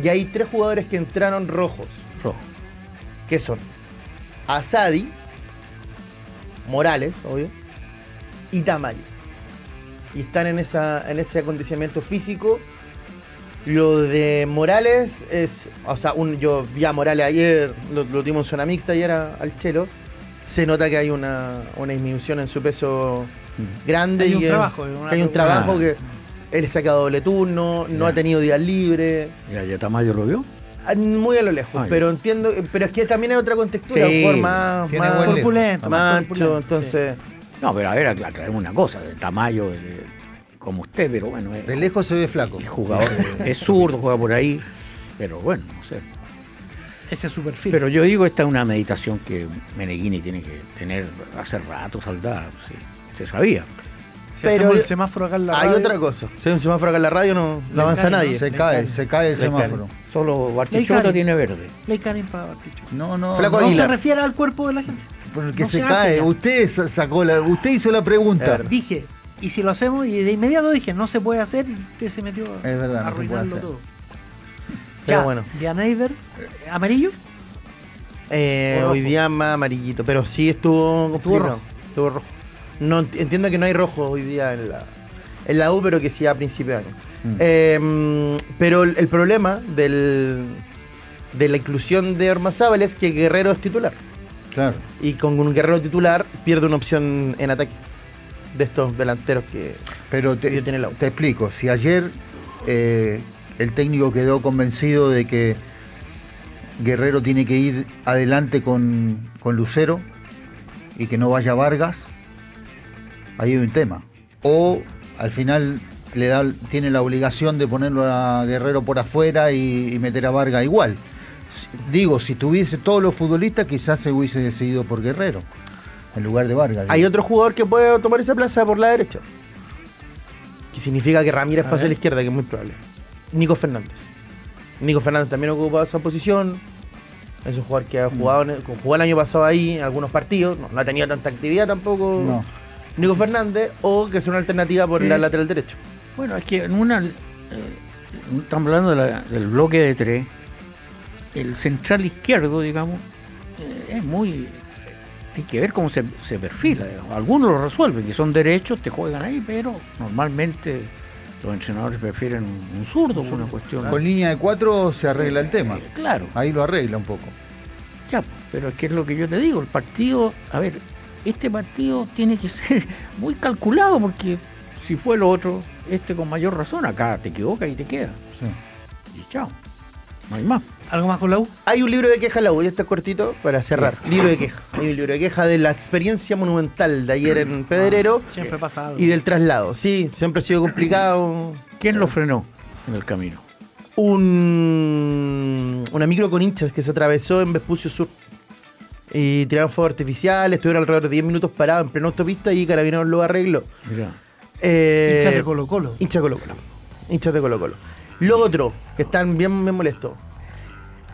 Y hay 3 jugadores que entraron rojos. Que son Asadi, Morales, obvio, y Tamayo. Y están en ese acondicionamiento físico. Lo de Morales es... O sea, yo vi a Morales ayer, lo tuvimos en zona mixta ayer al Chelo. Se nota que hay una disminución en su peso grande. Hay un que trabajo. hay un trabajo que él saca doble turno, no ha tenido días libres. ¿Ya Tamayo lo vio? Muy a lo lejos, pero entiendo, pero es que también hay otra contextura, Sí, por más corpulento, más corpulento, ancho, entonces... No, pero a ver, aclaremos una cosa, de Tamayo, como usted, pero bueno, De lejos se ve flaco. el jugador es zurdo, juega por ahí, pero bueno, no sé. Ese es su perfil. Pero yo digo, esta es una meditación que Meneghini tiene que tener hace rato saldada, sí, se sabía. Si hacemos el semáforo acá en la hay radio, otra cosa, si hay un semáforo acá en la radio no avanza nadie. Se cae el semáforo. Solo Bartichotto Leicani. tiene verde. Play Canning para Bartichotto. No, Flaco No Aguilar. se refiere al cuerpo de la gente. por el que No se se cae. hace ya. Usted hizo la pregunta. Dije, y si lo hacemos, y de inmediato dije, no se puede hacer, y usted se metió a Es verdad, no se puede arruinarlo hacer. todo. Pero Ya, bueno. Jan Eider, amarillo. Hoy día más amarillito, pero sí estuvo complicado. rojo. Estuvo rojo. No, entiendo que no hay rojo hoy día en la U, pero que sí a principio de año. Pero el problema de la inclusión de Ormazábal es que Guerrero es titular. Claro. Y con un Guerrero titular pierde una opción en ataque de estos delanteros que Pero tiene la U. te explico. Si ayer el técnico quedó convencido de que Guerrero tiene que ir adelante con Lucero y que no vaya Vargas, ahí hay un tema. O al final tiene la obligación de ponerlo a Guerrero por afuera y meter a Vargas igual. Digo, si tuviese todos los futbolistas, quizás se hubiese decidido por Guerrero en lugar de Vargas. Hay otro jugador que puede tomar esa plaza por la derecha. Que significa que Ramírez pase a la izquierda, que es muy probable. Nico Fernández. Nico Fernández también ocupa esa posición. Es un jugador que ha jugado, jugó el año pasado ahí en algunos partidos. No ha tenido tanta actividad tampoco. No. Nico Fernández, o que es una alternativa por la lateral derecho. Bueno, es que en estamos hablando del bloque de 3, el central izquierdo, digamos, es muy... Hay que ver cómo se perfila, digamos. Algunos lo resuelven, que son derechos, te juegan ahí, pero normalmente los entrenadores prefieren un zurdo por una cuestión... Con línea de 4 se arregla el tema. Claro. Ahí lo arregla un poco. Ya, pero es que es lo que yo te digo, el partido, a ver, este partido tiene que ser muy calculado, porque si fue el otro, con mayor razón, acá te equivocas y te queda. Sí. Y chao, no hay más. ¿Algo más con la U? Hay un libro de queja en la U, ya está cortito para cerrar. Libro de queja. Hay un libro de queja de la experiencia monumental de ayer en Pedrero Siempre pasa algo. y del traslado. Sí, siempre ha sido complicado. ¿Quién lo frenó en el camino? Una micro con hinchas que se atravesó en Vespucio Sur. Y tiraron fuego artificial, estuvieron alrededor de 10 minutos parados en plena autopista y Carabineros lo arregló. Mirá. Hinchas de Colo-Colo. Hinchas de Colo-Colo. Hinchas de Colo-Colo. Lo otro, que están bien molestos.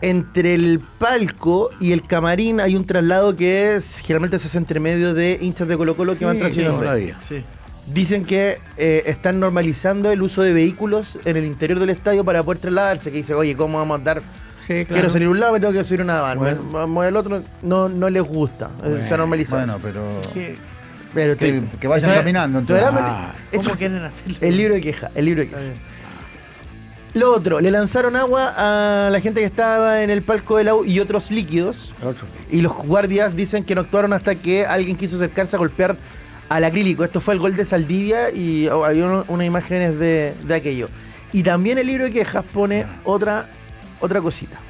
Entre el palco y el camarín hay un traslado que generalmente se hace entre medio de hinchas de Colo-Colo que van transicionando. Sí. Dicen que están normalizando el uso de vehículos en el interior del estadio para poder trasladarse. Que dice, oye, ¿cómo vamos a andar? Sí, claro. Quiero salir a un lado, me tengo que subir una van. Bueno. Vamos al otro, no les gusta. Se ha normalizado. Bueno, pero Pero que vayan caminando. Entonces. ¿Cómo quieren hacerlo? El libro de queja, el libro de queja. Lo otro, le lanzaron agua a la gente que estaba en el palco de la U y otros líquidos. Y los guardias dicen que no actuaron hasta que alguien quiso acercarse a golpear al acrílico. Esto fue el gol de Saldivia y había unas imágenes de aquello. Y también el libro de quejas pone otra cosita.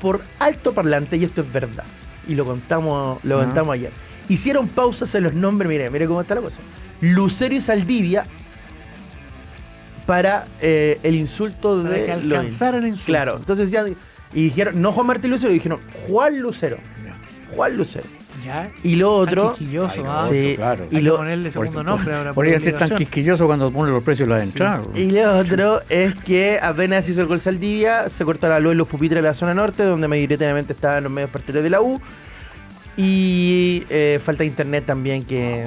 Por alto parlante, y esto es verdad, y lo contamos ayer, hicieron pausas en los nombres, mire cómo está la cosa. Lucero y Saldivia para el insulto Para de que alcanzara el insulto. Claro, entonces ya, y dijeron, no Juan Martín Lucero, dijeron Juan Lucero. Juan Lucero. Ya. Y lo otro... Quisquilloso, sí, claro. Hay que ponerle segundo nombre ahora. Por eso es tan quisquilloso cuando pone los precios de la entrada. Y lo otro es que apenas hizo el gol Saldivia, se corta la luz en los pupitres de la zona norte, donde mayoritariamente estaban los medios partidarios de la U. Y falta internet también, que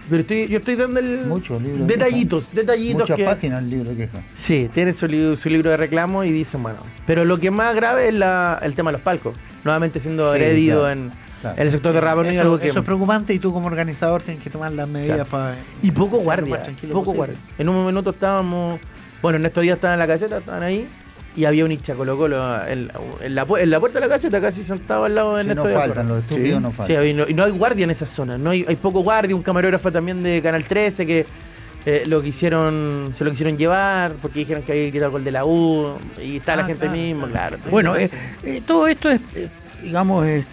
Pero yo estoy dando Muchos libros. detallitos. Muchas que, páginas el libro de queja. Sí, tiene su libro de reclamo y dicen, bueno. Pero lo que más grave es el tema de los palcos. Nuevamente siendo Sí, agredido claro, en claro. el sector de Rapanui, Eso, algo que... eso es preocupante y tú como organizador tienes que tomar las medidas Claro. para... Y poco ser lo guardia, más tranquilo poco posible. guardia. En un minuto estábamos... Bueno, en estos días estaban en la caseta, estaban ahí. Y había un hincha Colo-Colo en la puerta de la caseta, casi sentado al lado de Sí, Ernesto no Díaz faltan, Correa. los estúpidos no faltan. Sí, y no hay guardia en esa zona. No hay poco guardia. Un camarógrafo también de Canal 13 que se lo quisieron llevar porque dijeron que había quitado el gol de la U y está la gente mismo, claro. Bueno, todo esto es, digamos, es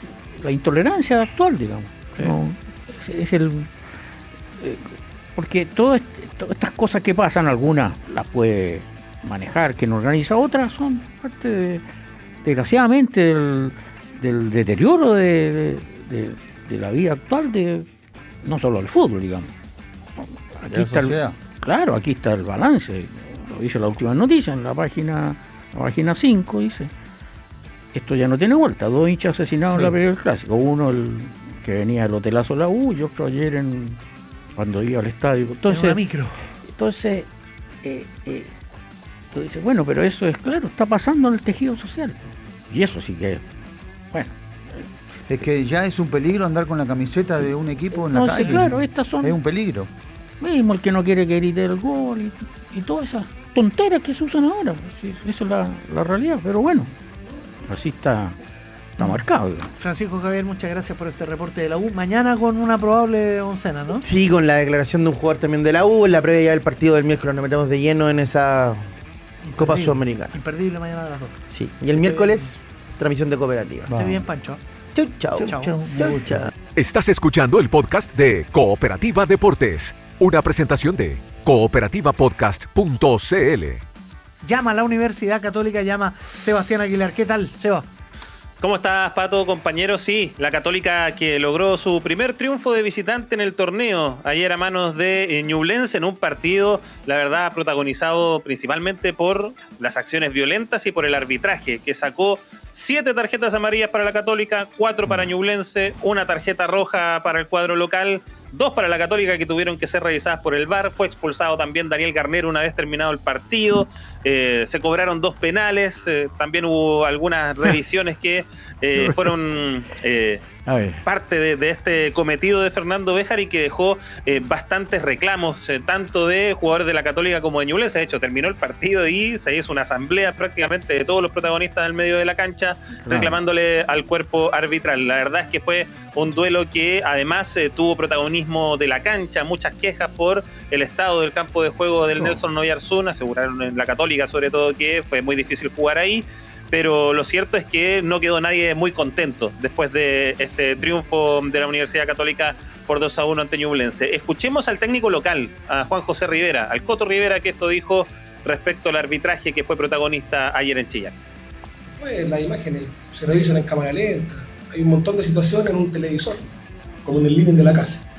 la intolerancia actual, digamos. ¿No? Es porque todas estas cosas que pasan, algunas las puede manejar quien organiza, otras son parte desgraciadamente del deterioro de la vida actual de no solo el fútbol, digamos. Aquí está claro, aquí está el balance, lo dice la última noticia en la página 5, dice: esto ya no tiene vuelta, 2 hinchas asesinados en la pelea del Clásico, uno el que venía del hotelazo de la U y otro ayer cuando iba al estadio. Entonces, en una micro. Entonces, tú dices, bueno, pero eso es claro, está pasando en el tejido social. Y eso sí que, bueno. Es que ya es un peligro andar con la camiseta de un equipo en la calle. Claro, estas son... Es un peligro. Mismo el que no quiere que grite el gol y todas esas tonteras que se usan ahora. Pues, sí, esa es la realidad, pero bueno, así está marcado. Digamos. Francisco Javier, muchas gracias por este reporte de la U. Mañana con una probable oncena, ¿no? Sí, con la declaración de un jugador también de la U. En la previa ya del partido del miércoles nos metemos de lleno en esa Copa Sudamericana. Imperdible mañana a las 2. Sí, y el miércoles, transmisión de Cooperativa. Esté bien, Pancho. Chau. Estás escuchando el podcast de Cooperativa Deportes, una presentación de cooperativapodcast.cl. Llama a la Universidad Católica, llama Sebastián Aguilar. ¿Qué tal, Seba? ¿Cómo estás, Pato, compañero? Sí, la Católica que logró su primer triunfo de visitante en el torneo ayer a manos de Ñublense en un partido, la verdad, protagonizado principalmente por las acciones violentas y por el arbitraje, que sacó 7 tarjetas amarillas para la Católica, 4 para Ñublense, 1 tarjeta roja para el cuadro local, 2 para la Católica que tuvieron que ser revisadas por el VAR. Fue expulsado también Daniel Garnero una vez terminado el partido. Se cobraron 2 penales. También hubo algunas revisiones que fueron parte de este cometido de Fernando Béjar y que dejó bastantes reclamos, tanto de jugadores de la Católica como de Ñublense. De hecho, terminó el partido y se hizo una asamblea prácticamente de todos los protagonistas del medio de la cancha, reclamándole al cuerpo arbitral. La verdad es que fue un duelo que además tuvo protagonismo de la cancha, muchas quejas por el estado del campo de juego del Nelson Oyarzún. Aseguraron en la Católica sobre todo que fue muy difícil jugar ahí, pero lo cierto es que no quedó nadie muy contento después de este triunfo de la Universidad Católica por 2-1 ante Ñublense. Escuchemos al técnico local, a Juan José Rivera, al Coto Rivera, que esto dijo respecto al arbitraje que fue protagonista ayer en Chillán. Pues las imágenes se revisan en cámara lenta, hay un montón de situaciones en un televisor, como en el living de la casa.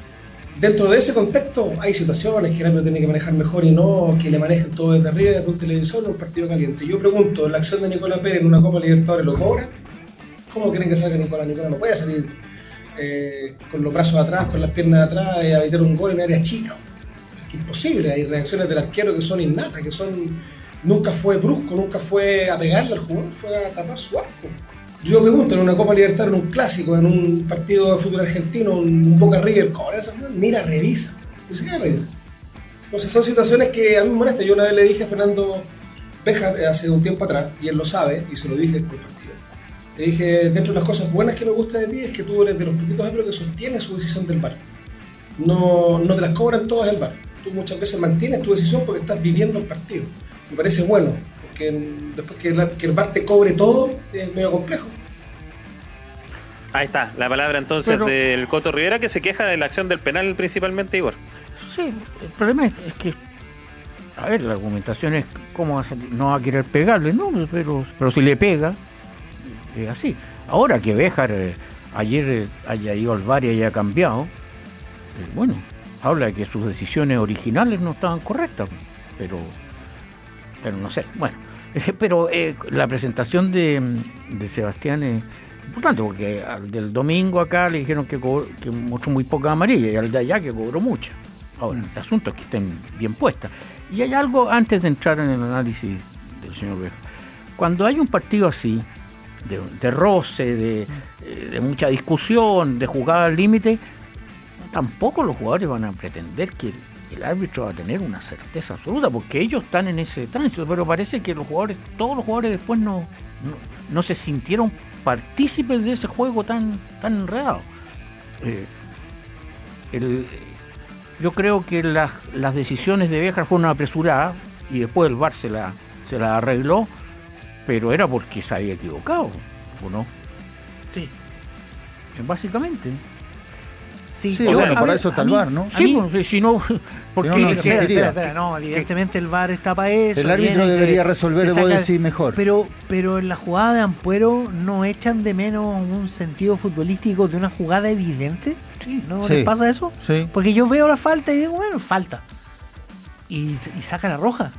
Dentro de ese contexto hay situaciones que el árbitro tiene que manejar mejor y no que le manejen todo desde arriba, desde un televisor o un partido caliente. Yo pregunto, ¿la acción de Nicolás Pérez en una Copa Libertadores lo cobra? ¿Cómo quieren que salga Nicolás? Nicolás no puede salir con los brazos atrás, con las piernas atrás, a evitar un gol en área chica. Es imposible, hay reacciones del arquero que son innatas, que son... Nunca fue brusco, nunca fue a pegarle al jugador, fue a tapar su arco. Yo pregunto, en una Copa Libertadores, en un clásico, en un partido de fútbol argentino, un Boca River, cobra esa, mira, revisa. Ni siquiera revisa. Entonces son situaciones que a mí me molestan. Yo una vez le dije a Fernando Béjar hace un tiempo atrás, y él lo sabe, y se lo dije después del partido. Le dije, dentro de las cosas buenas que me gusta de ti es que tú eres de los poquitos árbitros que sostiene su decisión del VAR. No te las cobran todas el VAR. Tú muchas veces mantienes tu decisión porque estás viviendo el partido. Me parece bueno. Que después que el VAR te cobre todo es medio complejo. Ahí está, la palabra entonces del Coto Rivera, que se queja de la acción del penal principalmente, Igor. Sí, el problema es que, a ver, la argumentación es cómo va a salir, no va a querer pegarle, no, pero si le pega, es así. Ahora que Béjar ayer haya ido al VAR y haya cambiado, bueno, habla de que sus decisiones originales no estaban correctas, pero no sé, bueno. Pero la presentación de Sebastián es importante porque al del domingo acá le dijeron que mostró muy poca amarilla y al de allá que cobró mucha. Ahora, el asunto es que estén bien puestas. Y hay algo, antes de entrar en el análisis del señor Béjar, cuando hay un partido así, de roce, de mucha discusión, de jugada al límite, tampoco los jugadores van a pretender que el árbitro va a tener una certeza absoluta, porque ellos están en ese tránsito, pero parece que todos los jugadores después no se sintieron partícipes de ese juego tan enredado. Yo creo que las decisiones de Béjar fueron apresuradas y después el VAR se la arregló, pero era porque se había equivocado, ¿o no? Sí. Básicamente. Sí, bueno, para eso está el VAR, ¿no? Sí, porque si no... Porque espera, no, evidentemente el VAR está para eso. El árbitro debería resolver, vos decís, mejor. Pero en la jugada de Ampuero no echan de menos un sentido futbolístico de una jugada evidente. ¿No les pasa eso? Sí. Porque yo veo la falta y digo, bueno, falta. Y saca la roja.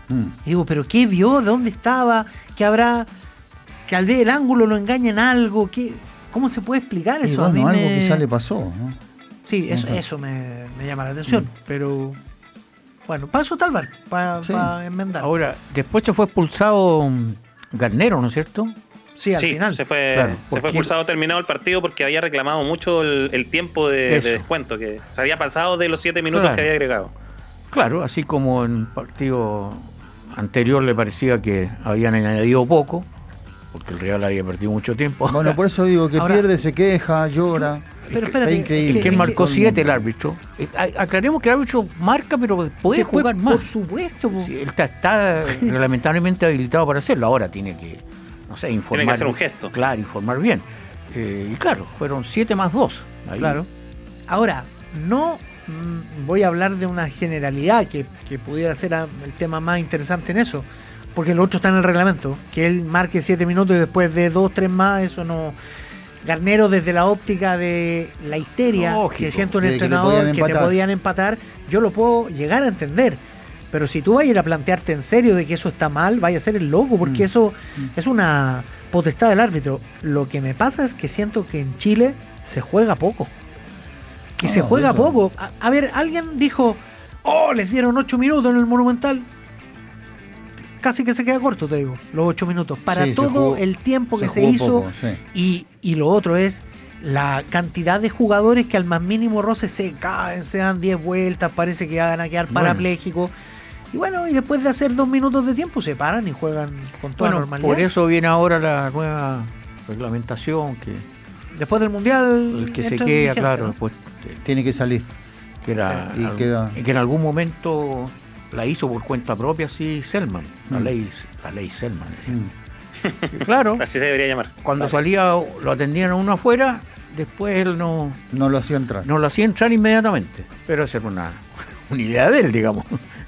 Y digo, ¿pero qué vio? ¿De dónde estaba? ¿Qué habrá? Que al ver el ángulo lo engaña en algo. ¿Cómo se puede explicar eso? Bueno, a mí algo quizá le pasó, ¿no? Sí, eso me llama la atención. Pero bueno, paso tal VAR para enmendar. Ahora, después se fue expulsado Garnero, ¿no es cierto? Sí, al final. Se fue expulsado terminado el partido porque había reclamado mucho el tiempo de descuento, que se había pasado de los 7 minutos que había agregado. Claro, así como en el partido anterior le parecía que habían añadido poco, porque el Real había perdido mucho tiempo. Bueno, por eso digo que pierde, se queja, llora. Pero espérate, increíble. ¿Quién marcó 7 el árbitro? Aclaremos que el árbitro marca, pero puede jugar más. Por supuesto. Sí, él está lamentablemente habilitado para hacerlo. Ahora tiene que, no sé, informar. Tiene que hacer un gesto. Claro, informar bien. Y claro, fueron 7 más 2. Ahí. Claro. Ahora, no voy a hablar de una generalidad que pudiera ser el tema más interesante en eso, porque lo otro está en el reglamento, que él marque 7 minutos y después de 2, 3 más, eso no. Garnero, desde la óptica de la histeria que siente un entrenador que te podían empatar, yo lo puedo llegar a entender. Pero si tú vas a ir a plantearte en serio de que eso está mal, vaya a ser el loco, porque eso es una potestad del árbitro. Lo que me pasa es que siento que en Chile se juega poco. Y se juega poco. A ver, alguien dijo, les dieron 8 minutos en el Monumental. Casi que se queda corto, te digo, los 8 minutos. Para todo el tiempo que se hizo. Poco, y lo otro es la cantidad de jugadores que al más mínimo roce se caen, se dan 10 vueltas, parece que van a quedar parapléjicos. Y bueno, y después de hacer 2 minutos de tiempo se paran y juegan con toda normalidad. Por eso viene ahora la nueva reglamentación que después del Mundial el que se queda, claro, ¿no? Después tiene que salir. Que en algún momento la hizo por cuenta propia, sí, Selman, la ley Selman. Claro. Así se debería llamar. Cuando salía, lo atendían a uno afuera, después él no lo hacía entrar. No lo hacía entrar inmediatamente. Pero esa era una idea de él, digamos.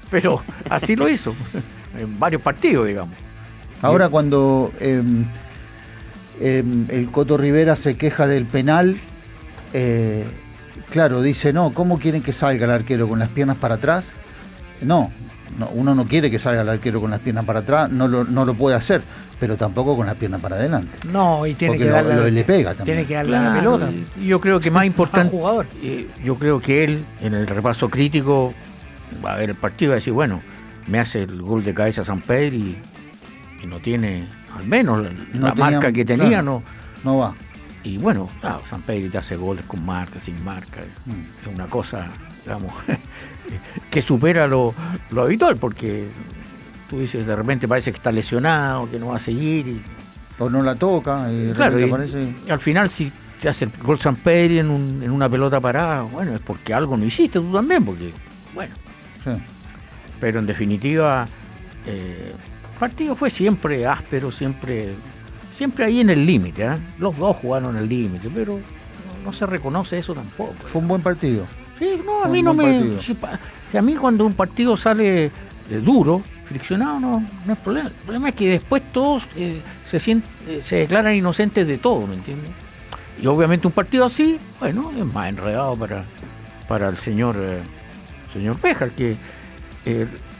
Pero así lo hizo, en varios partidos, digamos. Ahora cuando el Coto Rivera se queja del penal, claro, dice, no, ¿cómo quieren que salga el arquero con las piernas para atrás? No, uno no quiere que salga el arquero con las piernas para atrás, no lo puede hacer, pero tampoco con las piernas para adelante. No, y tiene porque que darle, le pega también. Tiene que darle la pelota. Yo creo que más importante, jugador. Yo creo que él, en el repaso crítico, va a ver el partido y va a decir, bueno, me hace el gol de cabeza Samper y no tiene, al menos la marca que tenía, claro, no va. Y bueno, claro, Samper te hace goles con marca, sin marca. Es una cosa, digamos, que supera lo habitual, porque tú dices, de repente parece que está lesionado, que no va a seguir. O no la toca, y claro, aparece. Y al final, si te hace el gol Samper en una pelota parada, bueno, es porque algo no hiciste tú también, porque, bueno. Sí. Pero en definitiva, el partido fue siempre áspero, siempre ahí en el límite, ¿eh? Los dos jugaron en el límite, pero no se reconoce eso tampoco. Fue un buen partido. Sí, no, a mí no me... Si a mí cuando un partido sale duro, friccionado, no es problema. El problema es que después todos se declaran inocentes de todo, ¿me entiendes? Y obviamente un partido así, bueno, es más enredado para el señor Béjar, que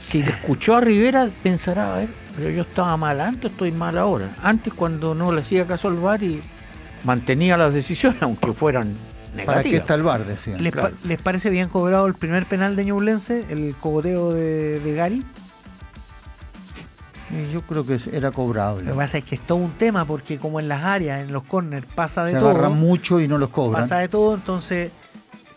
si le escuchó a Rivera pensará, a ver, pero yo estaba mal antes, estoy mal ahora. Antes, cuando no le hacía caso al VAR y mantenía las decisiones, aunque fueran ¿Para qué está el VAR? Decían. ¿Les parece bien cobrado el primer penal de Ñublense, el cogoteo de Gary? Yo creo que era cobrable. Lo que pasa es que es todo un tema, porque como en las áreas, en los corners, pasa de todo. Se agarran mucho y no los cobran. Pasa de todo, entonces,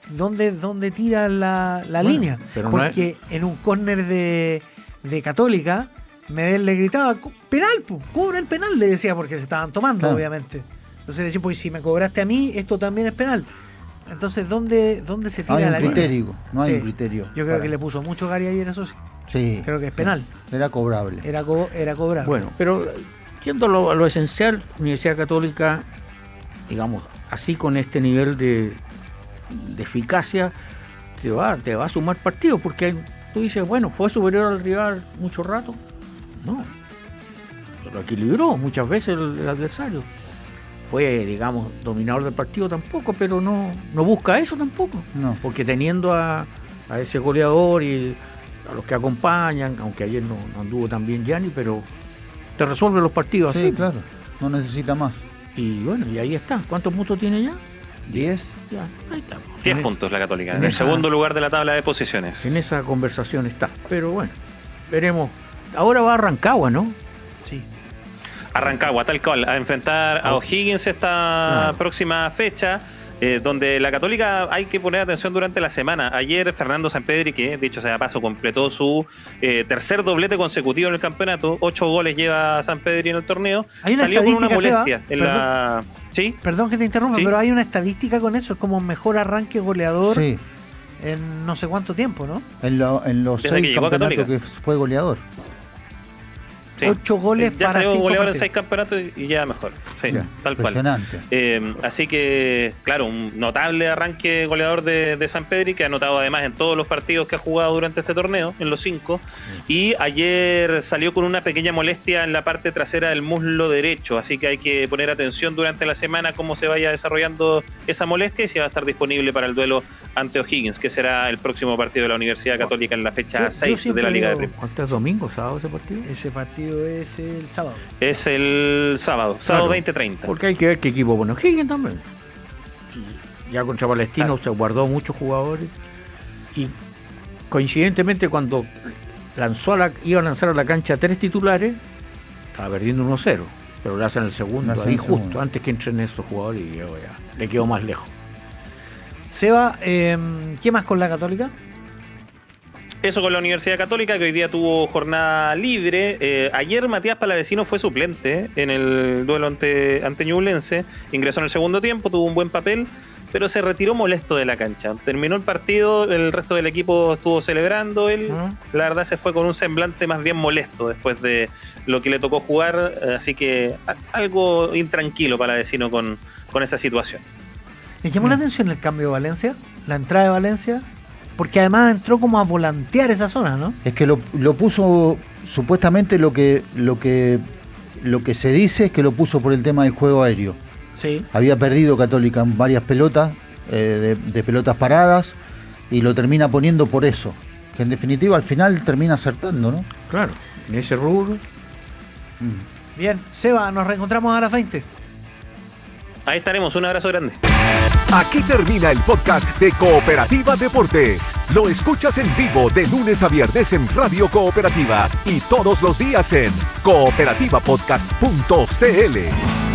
¿dónde tira la línea? Porque en un córner de Católica, Medel le gritaba, penal, cobra el penal, le decía, porque se estaban tomando, obviamente. Entonces decía, pues si me cobraste a mí, esto también es penal. Entonces, ¿dónde se tira la línea? No hay un criterio. Yo creo que le puso mucho Gary ayer, eso sí. Sí. Creo que es penal. Era cobrable. Era cobrable. Bueno, pero yendo a lo esencial, Universidad Católica, digamos, así con este nivel de eficacia, te va a sumar partidos, porque tú dices, bueno, fue superior al rival mucho rato. No. Lo equilibró muchas veces el adversario. Fue, digamos, dominador del partido tampoco, pero no busca eso tampoco. No. Porque teniendo a ese goleador y a los que acompañan, aunque ayer no anduvo tan bien Gianni, pero te resuelve los partidos así. Sí, claro, no necesita más. Y bueno, y ahí está. ¿Cuántos puntos tiene ya? 10. Ya, ahí está. 10 puntos la Católica, en el segundo lugar de la tabla de posiciones. En esa conversación está. Pero bueno, veremos. Ahora va a Rancagua, ¿no? Sí. A Rancagua, tal cual, a enfrentar a O'Higgins esta próxima fecha. Donde la Católica hay que poner atención durante la semana. Ayer Fernando Sampedri, que dicho sea de paso completó su tercer doblete consecutivo en el campeonato, 8 goles lleva Sampedri en el torneo, salió con una molestia en la... ¿Sí? Perdón que te interrumpa, pero hay una estadística con eso, es como mejor arranque goleador en no sé cuánto tiempo, ¿no? En los 6 campeonatos que fue goleador. Sí. 8 goles ya para 5 goleador en partidos. 6 campeonatos y ya mejor. Sí, tal cual. Impresionante. Así que, claro, un notable arranque goleador de Sampedri, que ha anotado además en todos los partidos que ha jugado durante este torneo, en los 5. Y ayer salió con una pequeña molestia en la parte trasera del muslo derecho. Así que hay que poner atención durante la semana cómo se vaya desarrollando esa molestia y si va a estar disponible para el duelo ante O'Higgins, que será el próximo partido de la Universidad Católica en la fecha 6 de la Liga de Primera. ¿Cuánto es domingo, sábado ese partido? Ese partido es el sábado. Es el sábado, Claro, 20:30. Porque hay que ver qué equipo pone O'Higgins también. Ya contra Palestino se guardó muchos jugadores. Y coincidentemente cuando iba a lanzar a la cancha 3 titulares, estaba perdiendo 1-0. Pero le hacen el segundo ahí justo, antes que entren esos jugadores, y ya le quedó más lejos. Seba, ¿qué más con la Católica? Eso con la Universidad Católica, que hoy día tuvo jornada libre. Ayer Matías Palavecino fue suplente en el duelo ante Ñublense. Ingresó en el segundo tiempo, tuvo un buen papel, pero se retiró molesto de la cancha. Terminó el partido, el resto del equipo estuvo celebrando. Él, la verdad, se fue con un semblante más bien molesto después de lo que le tocó jugar. Así que algo intranquilo Palavecino con esa situación. ¿Le llamó la atención el cambio de Valencia? ¿La entrada de Valencia? Porque además entró como a volantear esa zona, ¿no? Es que lo puso, supuestamente lo que se dice es que lo puso por el tema del juego aéreo. Sí. Había perdido Católica en varias pelotas, de pelotas paradas, y lo termina poniendo por eso. Que en definitiva al final termina acertando, ¿no? Claro, en ese rubro. Bien, Seba, nos reencontramos a las 20. Ahí estaremos, un abrazo grande. Aquí termina el podcast de Cooperativa Deportes. Lo escuchas en vivo de lunes a viernes en Radio Cooperativa y todos los días en cooperativapodcast.cl.